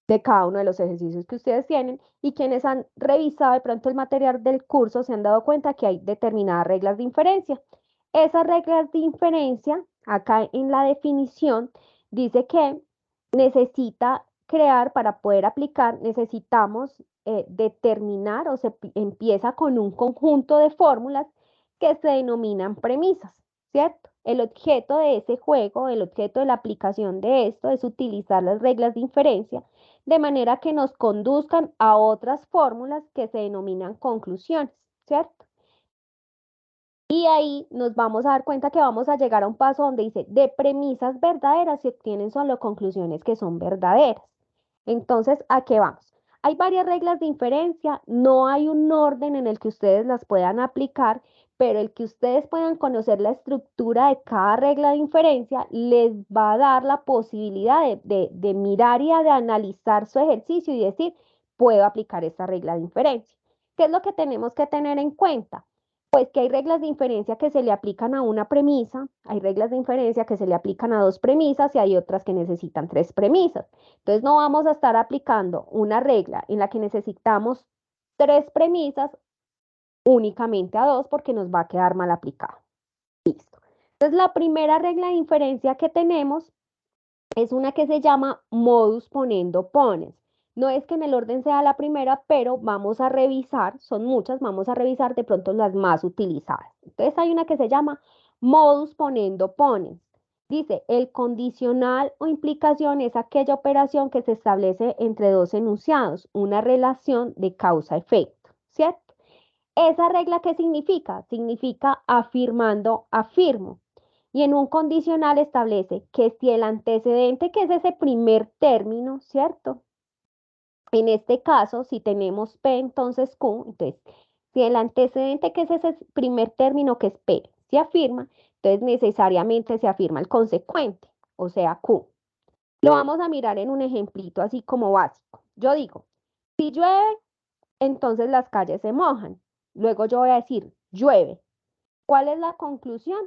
de cada uno de los ejercicios que ustedes tienen y quienes han revisado de pronto el material del curso se han dado cuenta que hay determinadas reglas de inferencia. Esas reglas de inferencia, acá en la definición, dice que necesita crear para poder aplicar, necesitamos determinar o se empieza con un conjunto de fórmulas que se denominan premisas, ¿cierto? El objeto de ese juego, el objeto de la aplicación de esto es utilizar las reglas de inferencia de manera que nos conduzcan a otras fórmulas que se denominan conclusiones, ¿cierto? Y ahí nos vamos a dar cuenta que vamos a llegar a un paso donde dice, de premisas verdaderas se obtienen solo conclusiones que son verdaderas. Entonces, ¿a qué vamos? Hay varias reglas de inferencia, no hay un orden en el que ustedes las puedan aplicar, pero el que ustedes puedan conocer la estructura de cada regla de inferencia les va a dar la posibilidad de mirar y de analizar su ejercicio y decir, puedo aplicar esta regla de inferencia. ¿Qué es lo que tenemos que tener en cuenta? Pues que hay reglas de inferencia que se le aplican a una premisa, hay reglas de inferencia que se le aplican a dos premisas y hay otras que necesitan tres premisas. Entonces no vamos a estar aplicando una regla en la que necesitamos tres premisas únicamente a dos porque nos va a quedar mal aplicado. Listo. Entonces la primera regla de inferencia que tenemos es una que se llama modus ponendo ponens. No es que en el orden sea la primera, pero vamos a revisar, son muchas, vamos a revisar de pronto las más utilizadas. Entonces hay una que se llama modus ponendo ponens. Dice, el condicional o implicación es aquella operación que se establece entre dos enunciados, una relación de causa-efecto, ¿cierto? ¿Esa regla qué significa? Significa afirmando, afirmo. Y en un condicional establece que si el antecedente, que es ese primer término, ¿cierto? En este caso, si tenemos P, entonces Q, entonces Si el antecedente, que es ese primer término que espera, se afirma, entonces necesariamente se afirma el consecuente, o sea, Q. Lo vamos a mirar en un ejemplito así como básico. Yo digo, si llueve, entonces las calles se mojan. Luego yo voy a decir, llueve. ¿Cuál es la conclusión?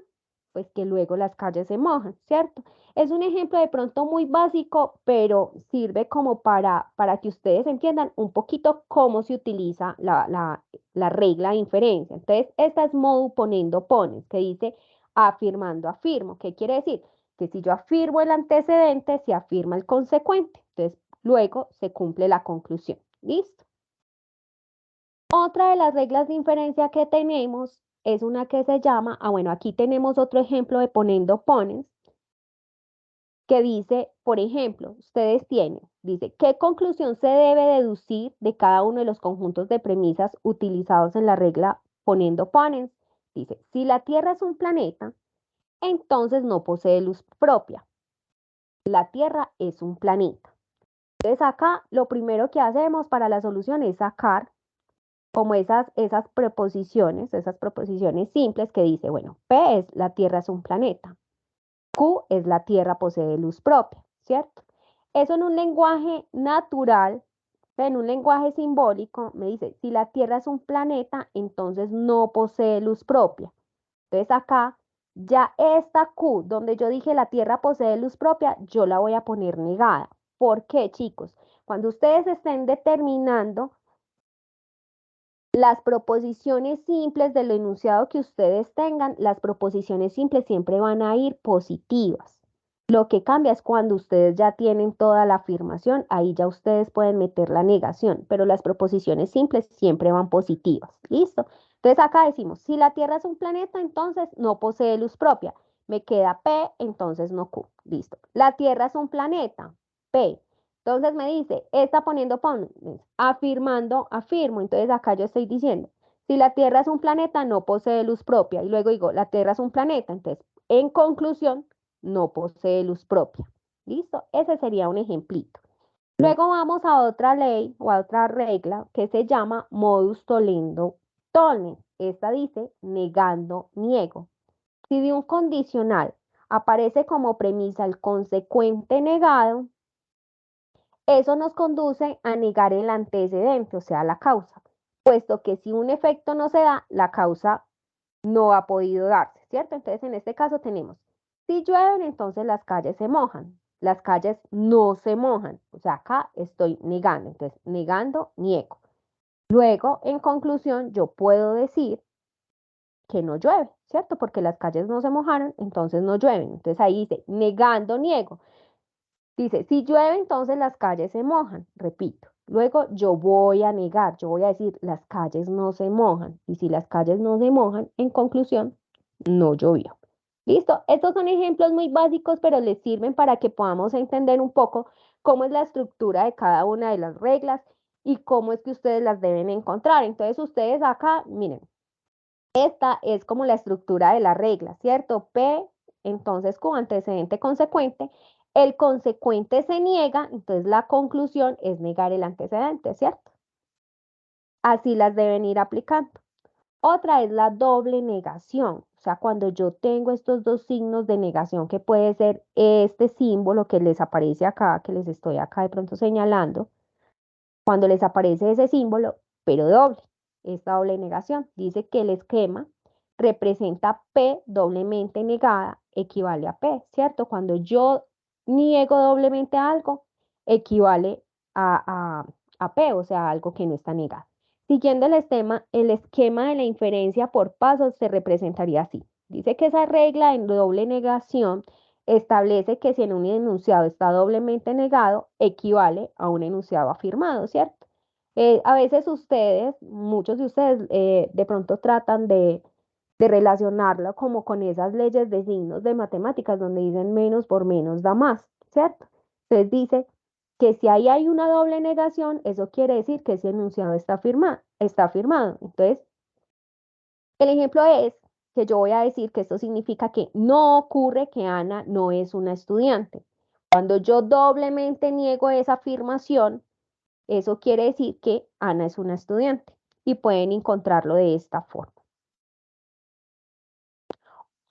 Pues que luego las calles se mojan, ¿cierto? Es un ejemplo de pronto muy básico, pero sirve como para que ustedes entiendan un poquito cómo se utiliza la regla de inferencia. Entonces, esta es modo ponendo pones, que dice afirmando afirmo. ¿Qué quiere decir? Que si yo afirmo el antecedente, se afirma el consecuente. Entonces, luego se cumple la conclusión. ¿Listo? Otra de las reglas de inferencia que tenemos es una que se llama, bueno, aquí tenemos otro ejemplo de poniendo pones, que dice, por ejemplo, ustedes tienen, dice, ¿qué conclusión se debe deducir de cada uno de los conjuntos de premisas utilizados en la regla poniendo pones? Dice, si la Tierra es un planeta, entonces no posee luz propia. La Tierra es un planeta. Entonces acá lo primero que hacemos para la solución es sacar como esas preposiciones simples que dice, bueno, P es la Tierra es un planeta, Q es la Tierra posee luz propia, ¿cierto? Eso en un lenguaje natural, en un lenguaje simbólico, me dice, si la Tierra es un planeta, entonces no posee luz propia. Entonces acá, ya esta Q, donde yo dije la Tierra posee luz propia, yo la voy a poner negada. ¿Por qué, chicos? Cuando ustedes estén determinando las proposiciones simples del enunciado que ustedes tengan, las proposiciones simples siempre van a ir positivas. Lo que cambia es cuando ustedes ya tienen toda la afirmación, ahí ya ustedes pueden meter la negación, pero las proposiciones simples siempre van positivas. ¿Listo? Entonces acá decimos, si la Tierra es un planeta, entonces no posee luz propia. Me queda P, entonces no Q. Listo. La Tierra es un planeta, P. Entonces me dice, está poniendo pones, afirmando, afirmo. Entonces acá yo estoy diciendo, si la Tierra es un planeta, no posee luz propia. Y luego digo, la Tierra es un planeta. Entonces, en conclusión, no posee luz propia. ¿Listo? Ese sería un ejemplito. Luego vamos a otra ley o a otra regla que se llama modus tollendo tollens. Esta dice negando, niego. Si de un condicional aparece como premisa el consecuente negado, eso nos conduce a negar el antecedente, o sea, la causa, puesto que si un efecto no se da, la causa no ha podido darse, ¿cierto? Entonces, en este caso tenemos, si llueven, entonces las calles se mojan, las calles no se mojan, o sea, acá estoy negando, entonces, negando, niego. Luego, en conclusión, yo puedo decir que no llueve, ¿cierto? Porque las calles no se mojaron, entonces no llueven. Entonces ahí dice, negando, niego. Dice, si llueve, entonces las calles se mojan. Repito. Luego yo voy a negar, yo voy a decir, las calles no se mojan. Y si las calles no se mojan, en conclusión, no llovió. ¿Listo? Estos son ejemplos muy básicos, pero les sirven para que podamos entender un poco cómo es la estructura de cada una de las reglas y cómo es que ustedes las deben encontrar. Entonces, ustedes acá, miren, esta es como la estructura de la regla, ¿cierto? P, entonces Q, antecedente consecuente. El consecuente se niega, entonces la conclusión es negar el antecedente, ¿cierto? Así las deben ir aplicando. Otra es la doble negación, o sea, cuando yo tengo estos dos signos de negación, que puede ser este símbolo que les aparece acá, que les estoy acá de pronto señalando, cuando les aparece ese símbolo, pero doble, esta doble negación, dice que el esquema representa P doblemente negada, equivale a P, ¿cierto? Cuando yo niego doblemente algo, equivale a P, o sea, algo que no está negado. Siguiendo el esquema de la inferencia por pasos se representaría así. Dice que esa regla en doble negación establece que si en un enunciado está doblemente negado, equivale a un enunciado afirmado, ¿cierto? A veces ustedes, muchos de ustedes, de pronto tratan de relacionarlo como con esas leyes de signos de matemáticas donde dicen menos por menos da más, ¿cierto? Entonces dice que si ahí hay una doble negación, eso quiere decir que ese enunciado está afirmado. Entonces, el ejemplo es que yo voy a decir que esto significa que no ocurre que Ana no es una estudiante. Cuando yo doblemente niego esa afirmación, eso quiere decir que Ana es una estudiante. y pueden encontrarlo de esta forma.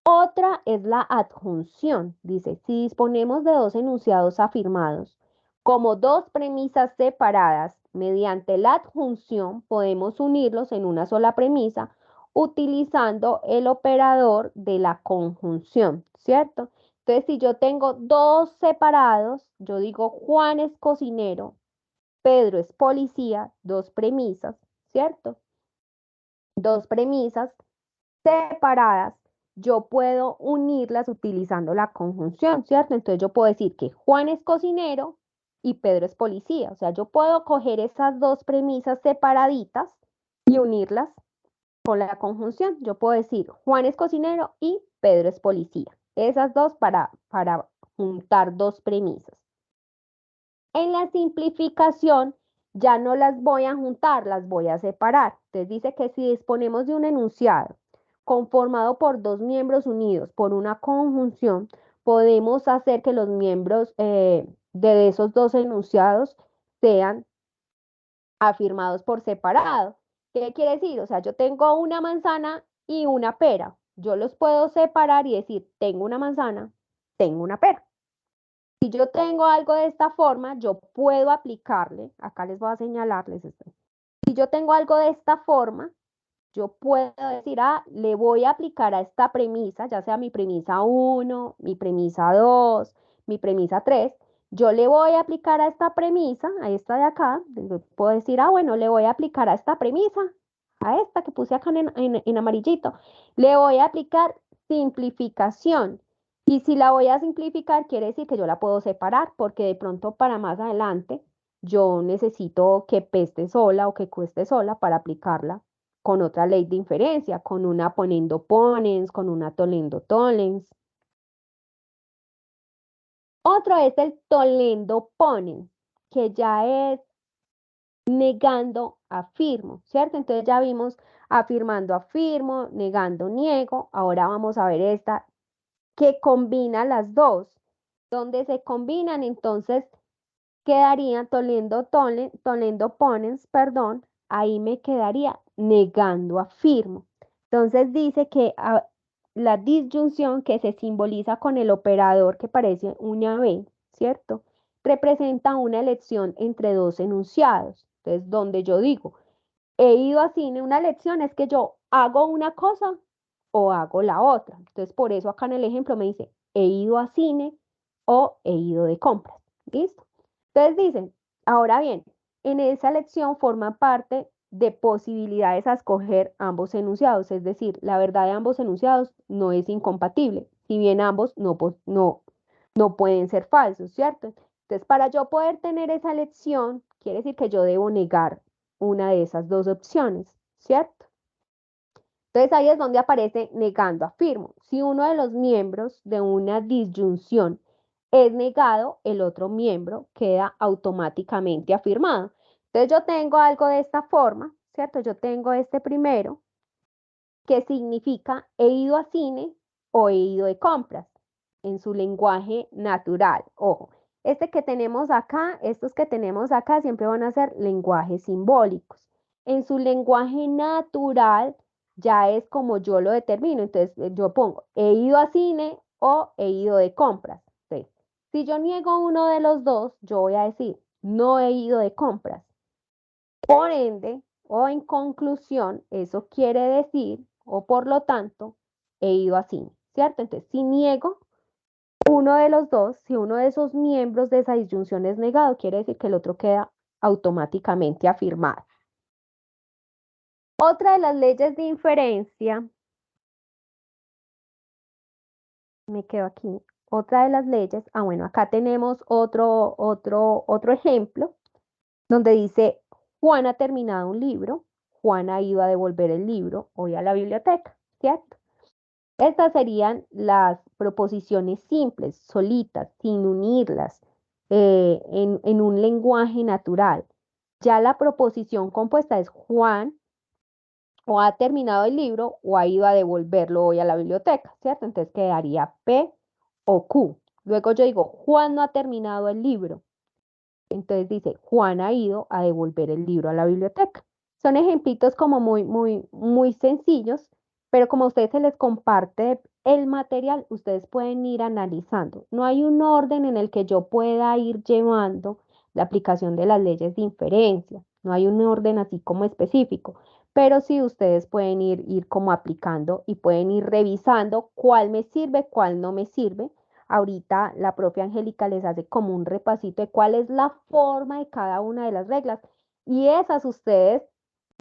Otra es la adjunción. Dice, si disponemos de dos enunciados afirmados como dos premisas separadas, mediante la adjunción podemos unirlos en una sola premisa utilizando el operador de la conjunción, ¿cierto? Entonces, si yo tengo dos separados, yo digo Juan es cocinero, Pedro es policía, dos premisas, ¿cierto? Dos premisas separadas, yo puedo unirlas utilizando la conjunción, ¿cierto? Entonces yo puedo decir que Juan es cocinero y Pedro es policía. O sea, yo puedo coger esas dos premisas separaditas y unirlas con la conjunción. Yo puedo decir Juan es cocinero y Pedro es policía. Esas dos para juntar dos premisas. En la simplificación ya no las voy a juntar, las voy a separar. Entonces dice que si disponemos de un enunciado conformado por dos miembros unidos por una conjunción, podemos hacer que los miembros de esos dos enunciados sean afirmados por separado. ¿Qué quiere decir? O sea, yo tengo una manzana y una pera. Yo los puedo separar y decir, tengo una manzana, tengo una pera. Si yo tengo algo de esta forma, yo puedo aplicarle, acá les voy a señalarles esto. Si yo tengo algo de esta forma, yo puedo decir, le voy a aplicar a esta premisa, ya sea mi premisa 1, mi premisa 2, mi premisa 3, yo le voy a aplicar a esta premisa, a esta de acá, puedo decir, bueno, le voy a aplicar a esta premisa, a esta que puse acá en amarillito, le voy a aplicar simplificación. Y si la voy a simplificar, quiere decir que yo la puedo separar, porque de pronto para más adelante yo necesito que P esté sola o que Q esté sola para aplicarla con otra ley de inferencia, con una ponendo ponens, con una tolendo tolens. Otro es el tolendo ponens, que ya es negando afirmo, ¿cierto? Entonces ya vimos afirmando afirmo, negando niego. Ahora vamos a ver esta que combina las dos. Donde se combinan, entonces quedaría tolendo ponens, perdón, ahí me quedaría negando afirmo. Entonces dice que la disyunción que se simboliza con el operador que parece una B, ¿cierto? Representa una elección entre dos enunciados. Entonces, donde yo digo, he ido a cine, una elección es que yo hago una cosa o hago la otra. Entonces, por eso acá en el ejemplo me dice, he ido a cine o he ido de compras. ¿Listo? Entonces dicen, ahora bien, en esa elección forman parte de posibilidades a escoger ambos enunciados, es decir, la verdad de ambos enunciados no es incompatible, si bien ambos no pueden ser falsos, ¿cierto? Entonces, para yo poder tener esa elección, quiere decir que yo debo negar una de esas dos opciones, ¿cierto? Entonces ahí es donde aparece negando afirmo. Si uno de los miembros de una disyunción es negado, el otro miembro queda automáticamente afirmado. Entonces yo tengo algo de esta forma, ¿cierto? Yo tengo este primero que significa he ido a cine o he ido de compras en su lenguaje natural. Ojo, este que tenemos acá, estos que tenemos acá siempre van a ser lenguajes simbólicos. En su lenguaje natural ya es como yo lo determino. Entonces yo pongo he ido a cine o he ido de compras. Entonces, si yo niego uno de los dos, yo voy a decir no he ido de compras. Por ende, o en conclusión, eso quiere decir, o por lo tanto, he ido a cine, ¿cierto? Entonces, si niego uno de los dos, si uno de esos miembros de esa disyunción es negado, quiere decir que el otro queda automáticamente afirmado. Otra de las leyes de inferencia, me quedo aquí, otra de las leyes, bueno, acá tenemos otro ejemplo, donde dice, Juan ha terminado un libro, Juan ha ido a devolver el libro hoy a la biblioteca, ¿cierto? Estas serían las proposiciones simples, solitas, sin unirlas, en un lenguaje natural. Ya la proposición compuesta es Juan o ha terminado el libro o ha ido a devolverlo hoy a la biblioteca, ¿cierto? Entonces quedaría P o Q. Luego yo digo, Juan no ha terminado el libro. Entonces dice, Juan ha ido a devolver el libro a la biblioteca, Son ejemplitos como muy sencillos, pero como a ustedes se les comparte el material, ustedes pueden ir analizando. No hay un orden en el que yo pueda ir llevando la aplicación de las leyes de inferencia. No hay un orden así como específico, pero sí ustedes pueden ir como aplicando y pueden ir revisando cuál me sirve, cuál no me sirve. Ahorita la propia Angélica les hace como un repasito de cuál es la forma de cada una de las reglas y esas ustedes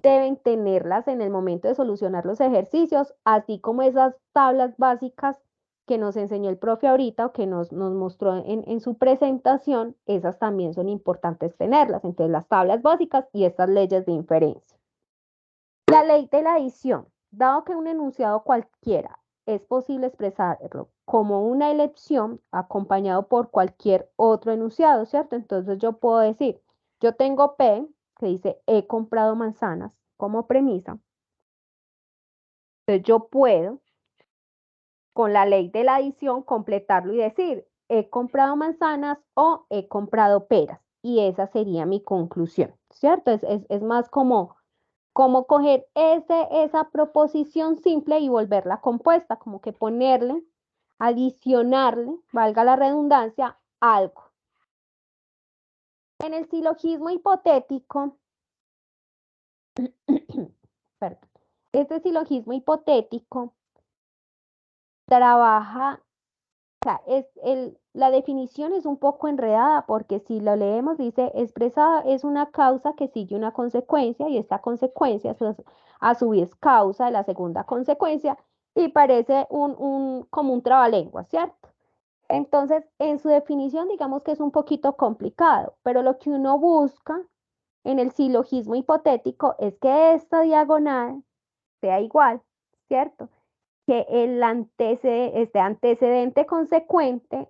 deben tenerlas en el momento de solucionar los ejercicios, así como esas tablas básicas que nos enseñó el profe ahorita o que nos mostró en su presentación, esas también son importantes tenerlas. Entonces, las tablas básicas y estas leyes de inferencia. La ley de la adición. Dado que un enunciado cualquiera es posible expresarlo como una elección acompañado por cualquier otro enunciado, ¿cierto? Entonces yo puedo decir, yo tengo P, que dice he comprado manzanas como premisa. Entonces yo puedo, con la ley de la adición, completarlo y decir, he comprado manzanas o he comprado peras. Y esa sería mi conclusión, ¿cierto? Es más como coger esa proposición simple y volverla compuesta, como que ponerle, adicionarle, valga la redundancia, algo. En el silogismo hipotético, perdón, este silogismo hipotético trabaja, o sea, la definición es un poco enredada porque si lo leemos dice, expresada es una causa que sigue una consecuencia y esta consecuencia a su vez causa de la segunda consecuencia y parece como un trabalengua, ¿cierto? Entonces, en su definición digamos que es un poquito complicado, pero lo que uno busca en el silogismo hipotético es que esta diagonal sea igual, ¿cierto? Que el antecedente consecuente.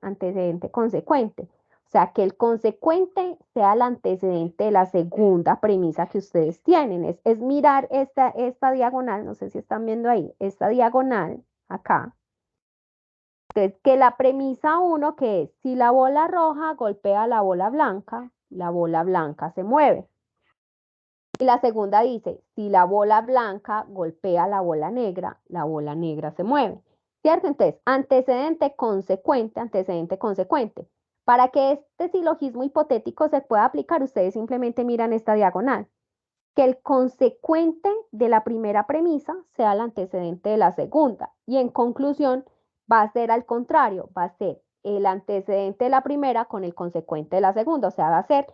O sea, que el consecuente sea el antecedente de la segunda premisa que ustedes tienen. Es mirar esta diagonal, no sé si están viendo ahí, esta diagonal acá. Entonces, que la premisa 1, que es si la bola roja golpea la bola blanca se mueve. Y la segunda dice, si la bola blanca golpea la bola negra se mueve. ¿Cierto? Entonces, antecedente, consecuente. Para que este silogismo hipotético se pueda aplicar, ustedes simplemente miran esta diagonal. Que el consecuente de la primera premisa sea el antecedente de la segunda. Y en conclusión, va a ser al contrario, va a ser el antecedente de la primera con el consecuente de la segunda. O sea, va a ser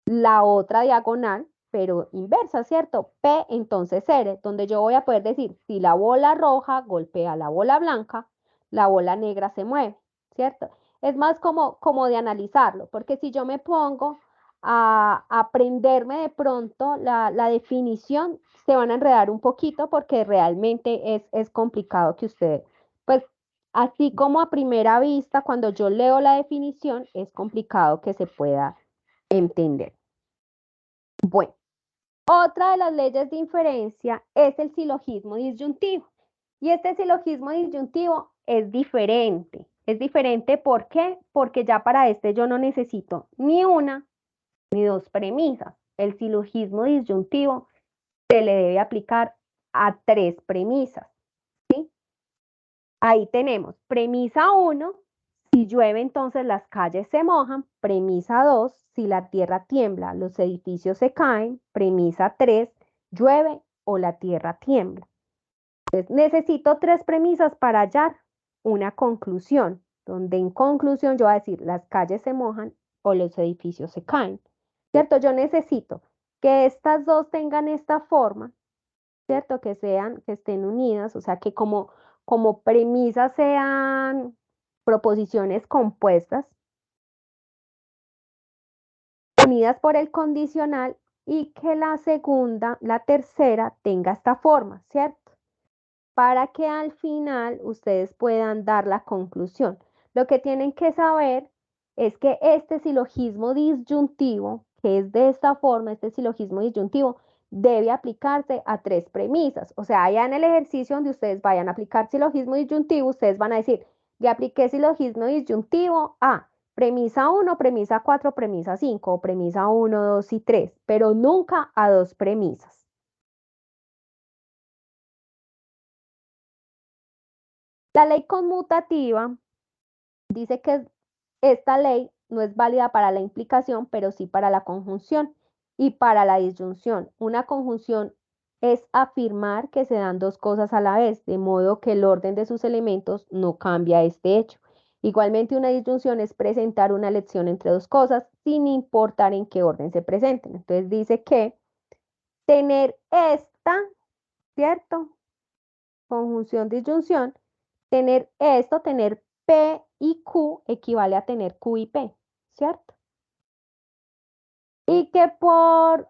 la otra diagonal, pero inversa, ¿cierto? P entonces R, donde yo voy a poder decir, si la bola roja golpea la bola blanca, la bola negra se mueve, ¿cierto? Es más como de analizarlo, porque si yo me pongo a aprenderme de pronto la definición, se van a enredar un poquito porque realmente es complicado que usted, pues así como a primera vista, cuando yo leo la definición, es complicado que se pueda entender. Bueno, otra de las leyes de inferencia es el silogismo disyuntivo. Y este silogismo disyuntivo es diferente. Es diferente, ¿por qué? Porque ya para este yo no necesito ni una ni dos premisas. El silogismo disyuntivo se le debe aplicar a tres premisas. ¿Sí? Ahí tenemos premisa 1, si llueve entonces las calles se mojan. Premisa 2, si la tierra tiembla, los edificios se caen. Premisa 3, llueve o la tierra tiembla. Entonces, necesito tres premisas para hallar una conclusión, donde en conclusión yo voy a decir las calles se mojan o los edificios se caen. ¿Cierto? Yo necesito que estas dos tengan esta forma, ¿cierto? Que estén unidas, o sea, que como premisas sean proposiciones compuestas, unidas por el condicional y que la tercera tenga esta forma, ¿cierto? Para que al final ustedes puedan dar la conclusión. Lo que tienen que saber es que este silogismo disyuntivo, que es de esta forma, este silogismo disyuntivo, debe aplicarse a tres premisas. O sea, allá en el ejercicio donde ustedes vayan a aplicar silogismo disyuntivo, ustedes van a decir, le apliqué silogismo disyuntivo a premisa 1, premisa 4, premisa 5, o premisa 1, 2 y 3, pero nunca a dos premisas. La ley conmutativa dice que esta ley no es válida para la implicación, pero sí para la conjunción y para la disyunción. Una conjunción es afirmar que se dan dos cosas a la vez, de modo que el orden de sus elementos no cambia este hecho. Igualmente, una disyunción es presentar una elección entre dos cosas sin importar en qué orden se presenten. Entonces dice que tener esta, ¿cierto? Conjunción, disyunción, tener esto, tener P y Q equivale a tener Q y P, ¿cierto? Y que por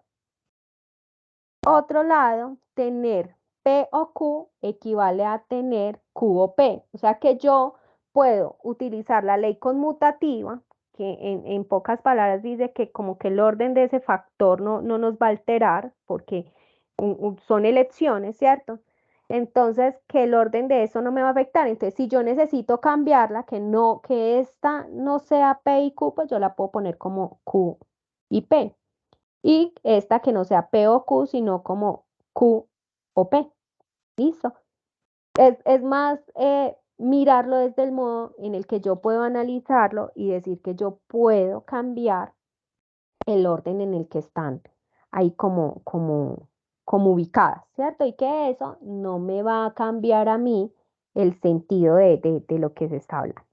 otro lado, tener P o Q equivale a tener Q o P. O sea que yo puedo utilizar la ley conmutativa, que en pocas palabras dice que como que el orden de ese factor no nos va a alterar, porque son elecciones, ¿cierto? Entonces, que el orden de eso no me va a afectar. Entonces, si yo necesito cambiarla, que esta no sea P y Q, pues yo la puedo poner como Q y P. Y esta que no sea P o Q, sino como Q o P. Listo. Es más mirarlo desde el modo en el que yo puedo analizarlo y decir que yo puedo cambiar el orden en el que están ahí como ubicadas, ¿cierto? Y que eso no me va a cambiar a mí el sentido de lo que se está hablando.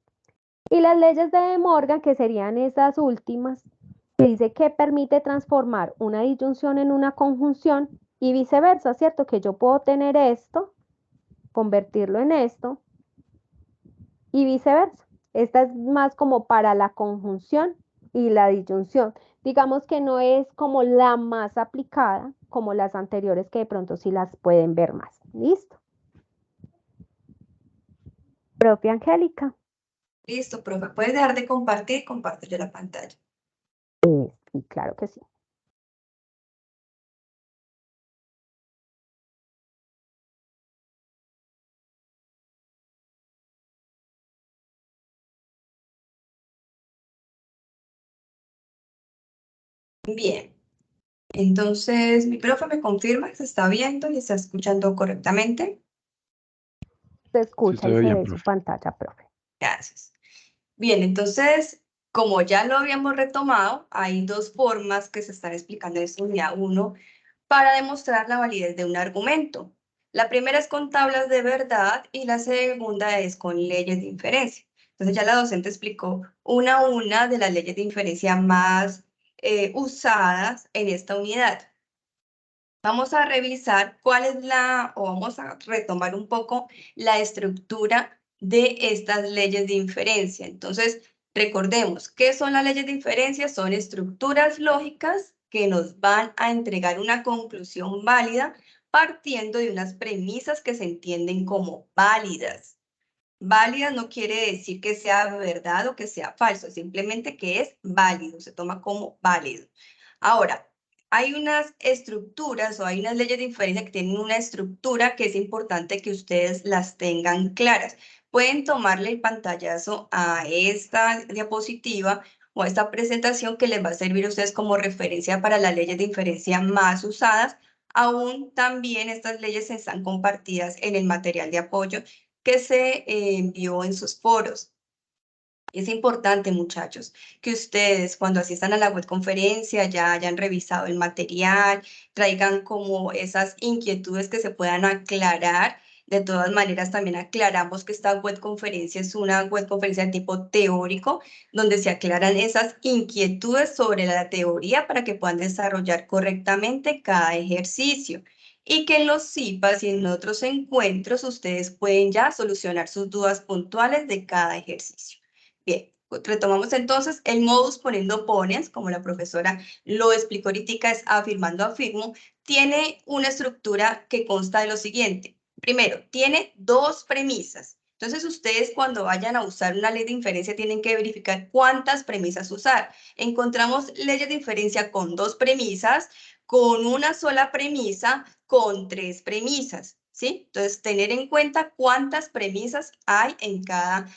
Y las leyes de De Morgan, que serían esas últimas, que dice que permite transformar una disyunción en una conjunción y viceversa, ¿cierto? Que yo puedo tener esto, convertirlo en esto y viceversa. Esta es más como para la conjunción y la disyunción. Digamos que no es como la más aplicada, como las anteriores que de pronto sí las pueden ver más. ¿Listo? Profe Angélica. Listo, profe. ¿Puedes dejar de compartir? Comparto yo la pantalla. Sí, claro que sí. Bien. Entonces, mi profe me confirma que se está viendo y está escuchando correctamente. Se Sí, escucha se y ve se bien, ve su profe. pantalla, profe. Gracias. Bien, entonces, como ya lo habíamos retomado, hay dos formas que se están explicando en esta unidad 1 para demostrar la validez de un argumento. La primera es con tablas de verdad y la segunda es con leyes de inferencia. Entonces ya la docente explicó una a una de las leyes de inferencia más usadas en esta unidad. Vamos a revisar cuál es o vamos a retomar un poco la estructura de estas leyes de inferencia. Entonces, recordemos, ¿qué son las leyes de inferencia? Son estructuras lógicas que nos van a entregar una conclusión válida partiendo de unas premisas que se entienden como válidas. Válidas no quiere decir que sea verdad o que sea falso, simplemente que es válido, se toma como válido. Ahora, hay unas estructuras o hay unas leyes de inferencia que tienen una estructura que es importante que ustedes las tengan claras. Pueden tomarle el pantallazo a esta diapositiva o a esta presentación que les va a servir a ustedes como referencia para las leyes de inferencia más usadas. Aún también estas leyes están compartidas en el material de apoyo que se envió en sus foros. Es importante, muchachos, que ustedes cuando asistan a la webconferencia ya hayan revisado el material, traigan como esas inquietudes que se puedan aclarar. De todas maneras, también aclaramos que esta webconferencia es una webconferencia de tipo teórico, donde se aclaran esas inquietudes sobre la teoría para que puedan desarrollar correctamente cada ejercicio. Y que en los CIPAS y en otros encuentros ustedes pueden ya solucionar sus dudas puntuales de cada ejercicio. Bien, retomamos entonces el modus poniendo ponens, como la profesora lo explicó ahorita, es afirmando afirmo, tiene una estructura que consta de lo siguiente. Primero, tiene dos premisas. Entonces, ustedes cuando vayan a usar una ley de inferencia tienen que verificar cuántas premisas usar. Encontramos leyes de inferencia con dos premisas, con una sola premisa, con tres premisas, ¿sí? Entonces, tener en cuenta cuántas premisas hay en cada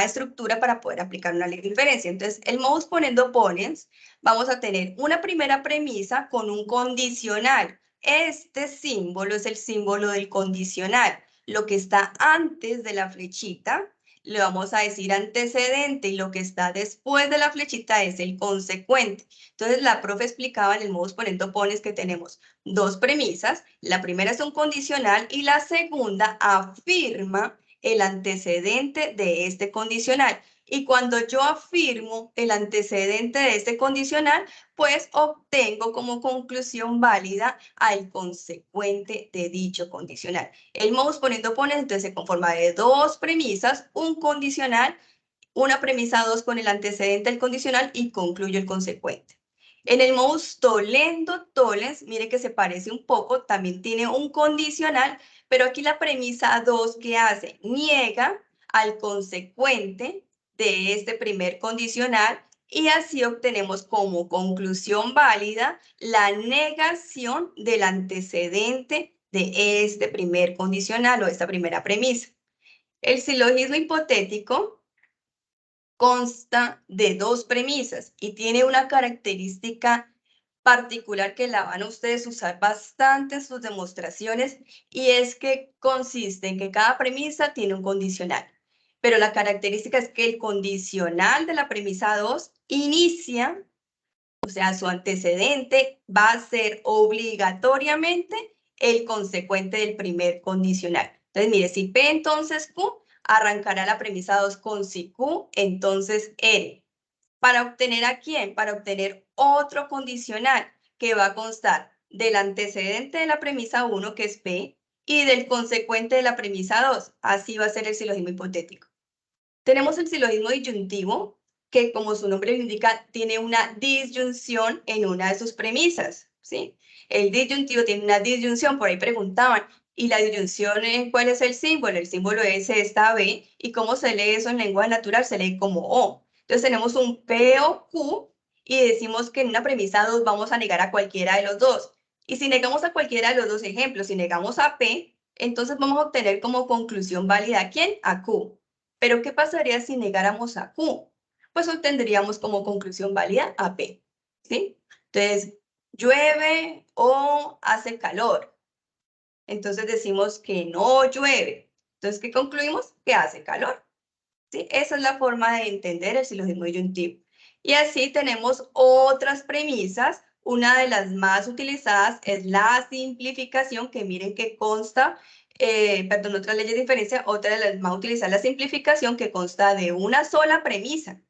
estructura para poder aplicar una ley de inferencia. Entonces, el modus poniendo ponens, vamos a tener una primera premisa con un condicional. Este símbolo es el símbolo del condicional. lo que está antes de la flechita, le vamos a decir antecedente, y lo que está después de la flechita es el consecuente. Entonces, la profe explicaba en el modus ponendo pones que tenemos dos premisas. La primera es un condicional y la segunda afirma el antecedente de este condicional. Y cuando yo afirmo el antecedente de este condicional, pues obtengo como conclusión válida al consecuente de dicho condicional. El modus ponendo pones entonces se conforma de dos premisas, un condicional, una premisa 2 con el antecedente del condicional y concluyo el consecuente. En el modus tollendo tollens, mire que se parece un poco, también tiene un condicional, pero aquí la premisa 2 que hace, niega al consecuente de este primer condicional y así obtenemos como conclusión válida la negación del antecedente de este primer condicional o esta primera premisa. El silogismo hipotético consta de dos premisas y tiene una característica particular que la van a ustedes usar bastante en sus demostraciones y es que consiste en que cada premisa tiene un condicional. Pero la característica es que el condicional de la premisa 2 inicia, o sea, su antecedente va a ser obligatoriamente el consecuente del primer condicional. Entonces, mire, si P entonces Q, arrancará la premisa 2 con si Q, entonces R. ¿Para obtener a quién? Para obtener otro condicional que va a constar del antecedente de la premisa 1, que es P, y del consecuente de la premisa 2. Así va a ser el silogismo hipotético. Tenemos el silogismo disyuntivo, que como su nombre lo indica, tiene una disyunción en una de sus premisas, ¿sí? El disyuntivo tiene una disyunción, por ahí preguntaban, ¿y la disyunción cuál es el símbolo? El símbolo es esta B, ¿y cómo se lee eso en lenguaje natural? Se lee como O. Entonces tenemos un P o Q, y decimos que en una premisa 2 vamos a negar a cualquiera de los dos. Y si negamos a cualquiera de los dos ejemplos, si negamos a P, entonces vamos a obtener como conclusión válida ¿a quién? A Q. Pero ¿qué pasaría si negáramos a Q? Pues obtendríamos como conclusión válida a P, ¿sí? Entonces, llueve o hace calor. Entonces decimos que no llueve. Entonces, ¿qué concluimos? Que hace calor, ¿sí? Esa es la forma de entender el silogismo disyuntivo. Y así tenemos otras premisas. Una de las más utilizadas es la simplificación, que miren que consta, perdón, otra ley de diferencia, otra de las más utilizadas, la simplificación, que consta de una sola premisa.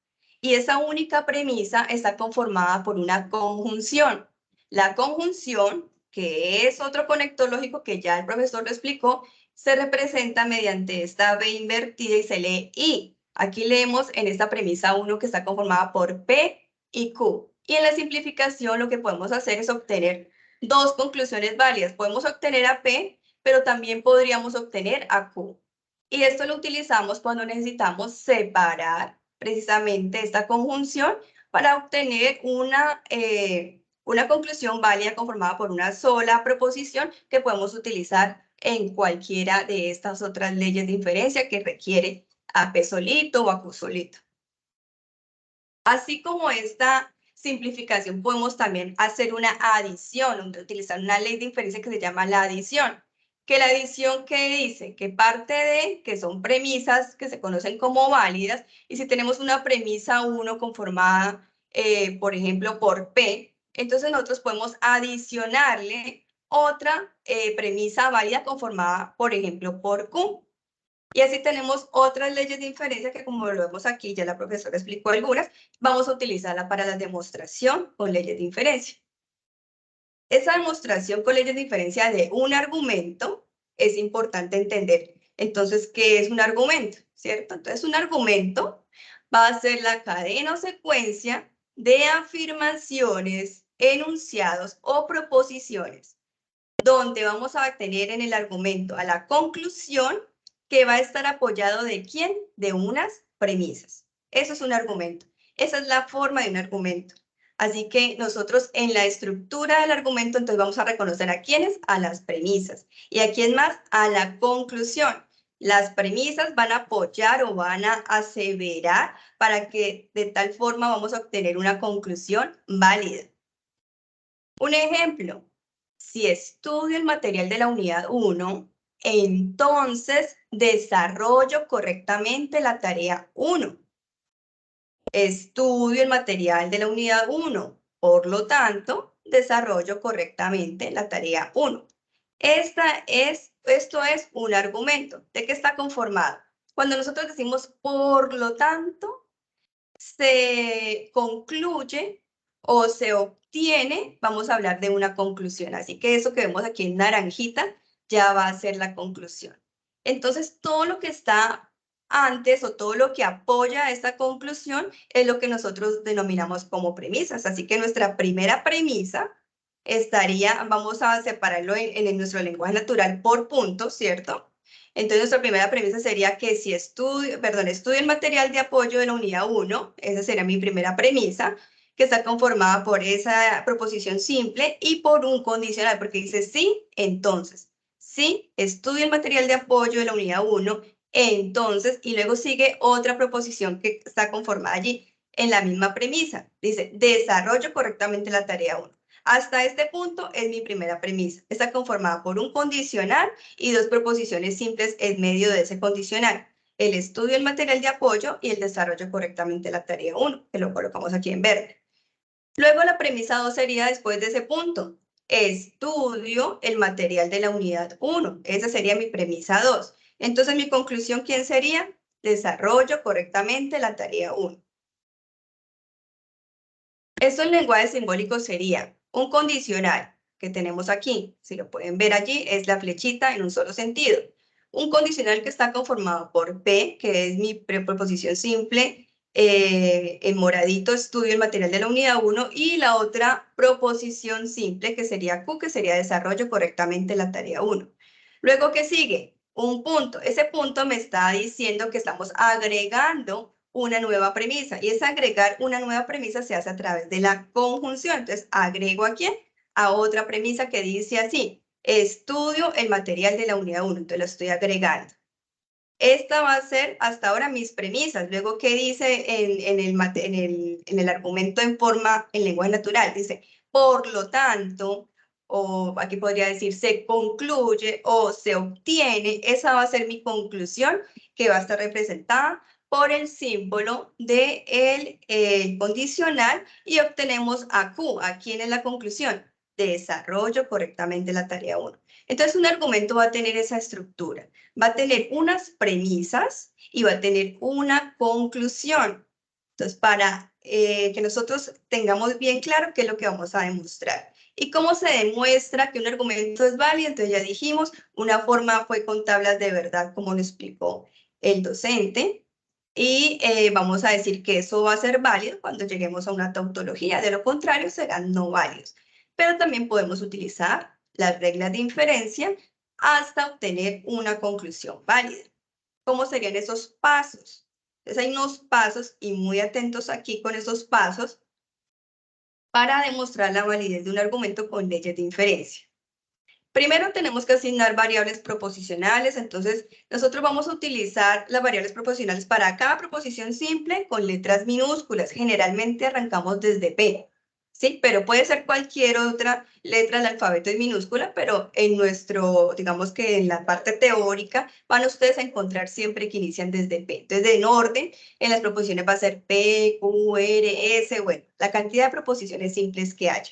Y esa única premisa está conformada por una conjunción. La conjunción, que es otro conector lógico que ya el profesor lo explicó, se representa mediante esta B invertida y se lee I. Aquí leemos en esta premisa 1 que está conformada por P y Q. Y en la simplificación lo que podemos hacer es obtener dos conclusiones válidas. Podemos obtener a P, pero también podríamos obtener a Q. Y esto lo utilizamos cuando necesitamos separar precisamente esta conjunción para obtener una conclusión válida conformada por una sola proposición que podemos utilizar en cualquiera de estas otras leyes de inferencia que requiere a P solito o a Q solito. Así como esta simplificación, podemos también hacer una adición, utilizar una ley de inferencia que se llama la adición. Que la adición, ¿qué dice? Que parte de, que son premisas que se conocen como válidas, y si tenemos una premisa 1 conformada, por ejemplo, por P, entonces nosotros podemos adicionarle otra premisa válida conformada, por ejemplo, por Q. Y así tenemos otras leyes de inferencia que, como lo vemos aquí, ya la profesora explicó algunas, vamos a utilizarla para la demostración con leyes de inferencia. Esa demostración con leyes de inferencia de un argumento es importante entender. Entonces, ¿qué es un argumento? ¿Cierto? Entonces, un argumento va a ser la cadena o secuencia de afirmaciones, enunciados o proposiciones, donde vamos a tener en el argumento a la conclusión que va a estar apoyado ¿de quién? De unas premisas. Eso es un argumento. Esa es la forma de un argumento. Así que nosotros en la estructura del argumento, entonces vamos a reconocer a quiénes, a las premisas. ¿Y a quién más? A la conclusión. Las premisas van a apoyar o van a aseverar para que de tal forma vamos a obtener una conclusión válida. Un ejemplo, si estudio el material de la unidad 1, entonces desarrollo correctamente la tarea 1. Estudio el material de la unidad 1. Por lo tanto, desarrollo correctamente la tarea 1. Esto es un argumento. ¿De qué está conformado? Cuando nosotros decimos por lo tanto, se concluye o se obtiene, vamos a hablar de una conclusión. Así que eso que vemos aquí en naranjita ya va a ser la conclusión. Entonces, todo lo que está antes o todo lo que apoya esta conclusión es lo que nosotros denominamos como premisas. Así que nuestra primera premisa estaría, vamos a separarlo en nuestro lenguaje natural por puntos, ¿cierto? Entonces, nuestra primera premisa sería que si estudio el material de apoyo de la unidad 1, esa sería mi primera premisa, que está conformada por esa proposición simple y por un condicional, porque dice sí, entonces. Sí, estudio el material de apoyo de la unidad 1, entonces, y luego sigue otra proposición que está conformada allí en la misma premisa. Dice, desarrollo correctamente la tarea 1. Hasta este punto es mi primera premisa. Está conformada por un condicional y dos proposiciones simples en medio de ese condicional. El estudio del material de apoyo y el desarrollo correctamente la tarea 1, que lo colocamos aquí en verde. Luego la premisa 2 sería después de ese punto. Estudio el material de la unidad 1. Esa sería mi premisa 2. Entonces mi conclusión, ¿quién sería? Desarrollo correctamente la tarea 1. Esto en lenguaje simbólico sería un condicional que tenemos aquí. Si lo pueden ver allí, es la flechita en un solo sentido. Un condicional que está conformado por P, que es mi proposición simple, en moradito estudio el material de la unidad 1, y la otra proposición simple, que sería Q, que sería desarrollo correctamente la tarea 1. Luego, ¿qué sigue? Un punto. Ese punto me está diciendo que estamos agregando una nueva premisa, y ese agregar una nueva premisa se hace a través de la conjunción. Entonces, agrego a quién? A otra premisa que dice así, estudio el material de la unidad 1, entonces lo estoy agregando. Esta va a ser hasta ahora mis premisas. Luego, ¿qué dice en el argumento en lenguaje natural? Dice, por lo tanto, o aquí podría decir, se concluye o se obtiene. Esa va a ser mi conclusión, que va a estar representada por el símbolo del condicional, y obtenemos a Q. ¿A quién es la conclusión? Desarrollo correctamente la tarea 1. Entonces, un argumento va a tener esa estructura. Va a tener unas premisas y va a tener una conclusión. Entonces, para que nosotros tengamos bien claro qué es lo que vamos a demostrar. ¿Y cómo se demuestra que un argumento es válido? Entonces, ya dijimos, una forma fue con tablas de verdad, como nos explicó el docente. Y vamos a decir que eso va a ser válido cuando lleguemos a una tautología. De lo contrario, serán no válidos. Pero también podemos utilizar las reglas de inferencia hasta obtener una conclusión válida. ¿Cómo serían esos pasos? Entonces hay unos pasos, y muy atentos aquí con esos pasos, para demostrar la validez de un argumento con leyes de inferencia. Primero tenemos que asignar variables proposicionales. Entonces nosotros vamos a utilizar las variables proposicionales para cada proposición simple con letras minúsculas. Generalmente arrancamos desde P. Sí, pero puede ser cualquier otra letra del alfabeto en minúscula, pero en digamos que en la parte teórica, van ustedes a encontrar siempre que inician desde P. Entonces, en orden, en las proposiciones va a ser P, Q, R, S, bueno, la cantidad de proposiciones simples que haya.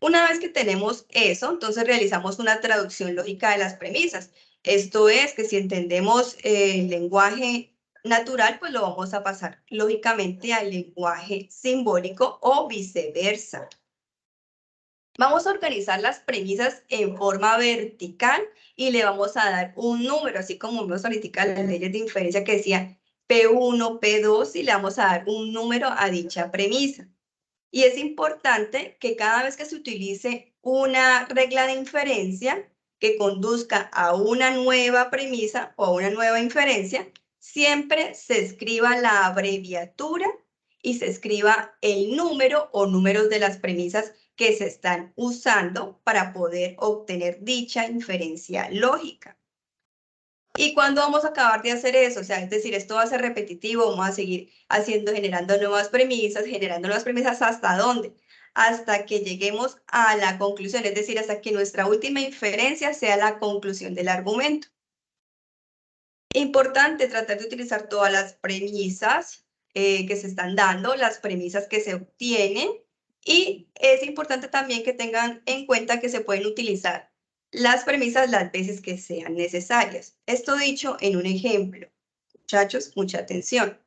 Una vez que tenemos eso, entonces realizamos una traducción lógica de las premisas. Esto es que si entendemos el lenguaje natural, pues lo vamos a pasar lógicamente al lenguaje simbólico o viceversa. Vamos a organizar las premisas en forma vertical y le vamos a dar un número, así como vimos ahorita las leyes de inferencia que decía P1, P2, y le vamos a dar un número a dicha premisa. Y es importante que cada vez que se utilice una regla de inferencia que conduzca a una nueva premisa o a una nueva inferencia, siempre se escriba la abreviatura y se escriba el número o números de las premisas que se están usando para poder obtener dicha inferencia lógica. ¿Y cuándo vamos a acabar de hacer eso? O sea, es decir, esto va a ser repetitivo, vamos a seguir generando nuevas premisas ¿hasta dónde? Hasta que lleguemos a la conclusión, es decir, hasta que nuestra última inferencia sea la conclusión del argumento. Importante tratar de utilizar todas las premisas que se están dando, las premisas que se obtienen, y es importante también que tengan en cuenta que se pueden utilizar las premisas las veces que sean necesarias. Esto dicho en un ejemplo. Muchachos, mucha atención.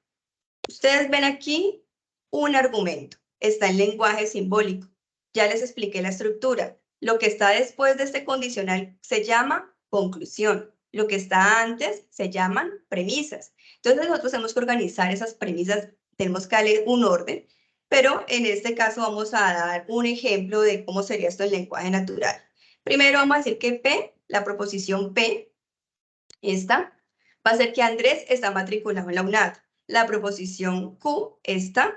Ustedes ven aquí un argumento. Está en lenguaje simbólico. Ya les expliqué la estructura. Lo que está después de este condicional se llama conclusión. Lo que está antes se llaman premisas. Entonces nosotros tenemos que organizar esas premisas, tenemos que darle un orden, pero en este caso vamos a dar un ejemplo de cómo sería esto en lenguaje natural. Primero vamos a decir que P, la proposición P, esta, va a ser que Andrés está matriculado en la UNAD. La proposición Q, esta,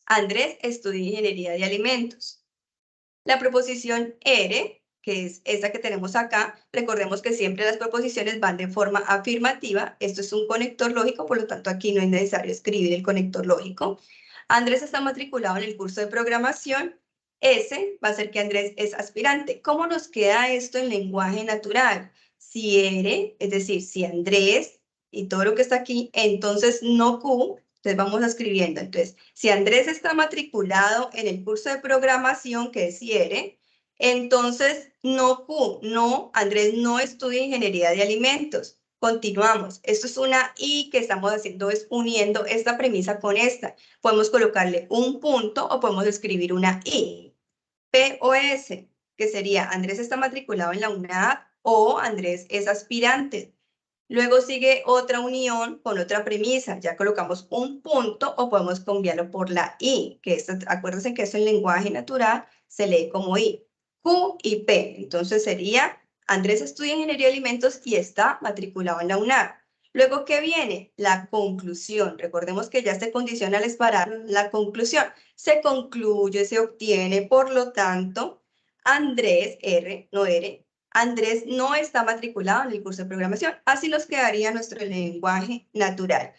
Andrés estudia ingeniería de alimentos. La proposición R, que es esta que tenemos acá, recordemos que siempre las proposiciones van de forma afirmativa. Esto es un conector lógico, por lo tanto aquí no es necesario escribir el conector lógico. Andrés está matriculado en el curso de programación. S va a ser que Andrés es aspirante. ¿Cómo nos queda esto en lenguaje natural? Si R, es decir, si Andrés y todo lo que está aquí, entonces no Q. Entonces vamos escribiendo. Entonces, si Andrés está matriculado en el curso de programación, que es IR, entonces no Q, no, Andrés no estudia ingeniería de alimentos. Continuamos. Esto es una I que estamos haciendo, es uniendo esta premisa con esta. Podemos colocarle un punto o podemos escribir una I. P o S, que sería Andrés está matriculado en la UNAD o Andrés es aspirante. Luego sigue otra unión con otra premisa. Ya colocamos un punto o podemos cambiarlo por la I, que esto, acuérdense que eso en lenguaje natural se lee como I. Q y P. Entonces sería, Andrés estudia ingeniería de alimentos y está matriculado en la UNAD. Luego, ¿qué viene? La conclusión. Recordemos que ya este condicional es para la conclusión. Se concluye, se obtiene, por lo tanto, Andrés, R, no R, Andrés no está matriculado en el curso de programación. Así nos quedaría nuestro lenguaje natural.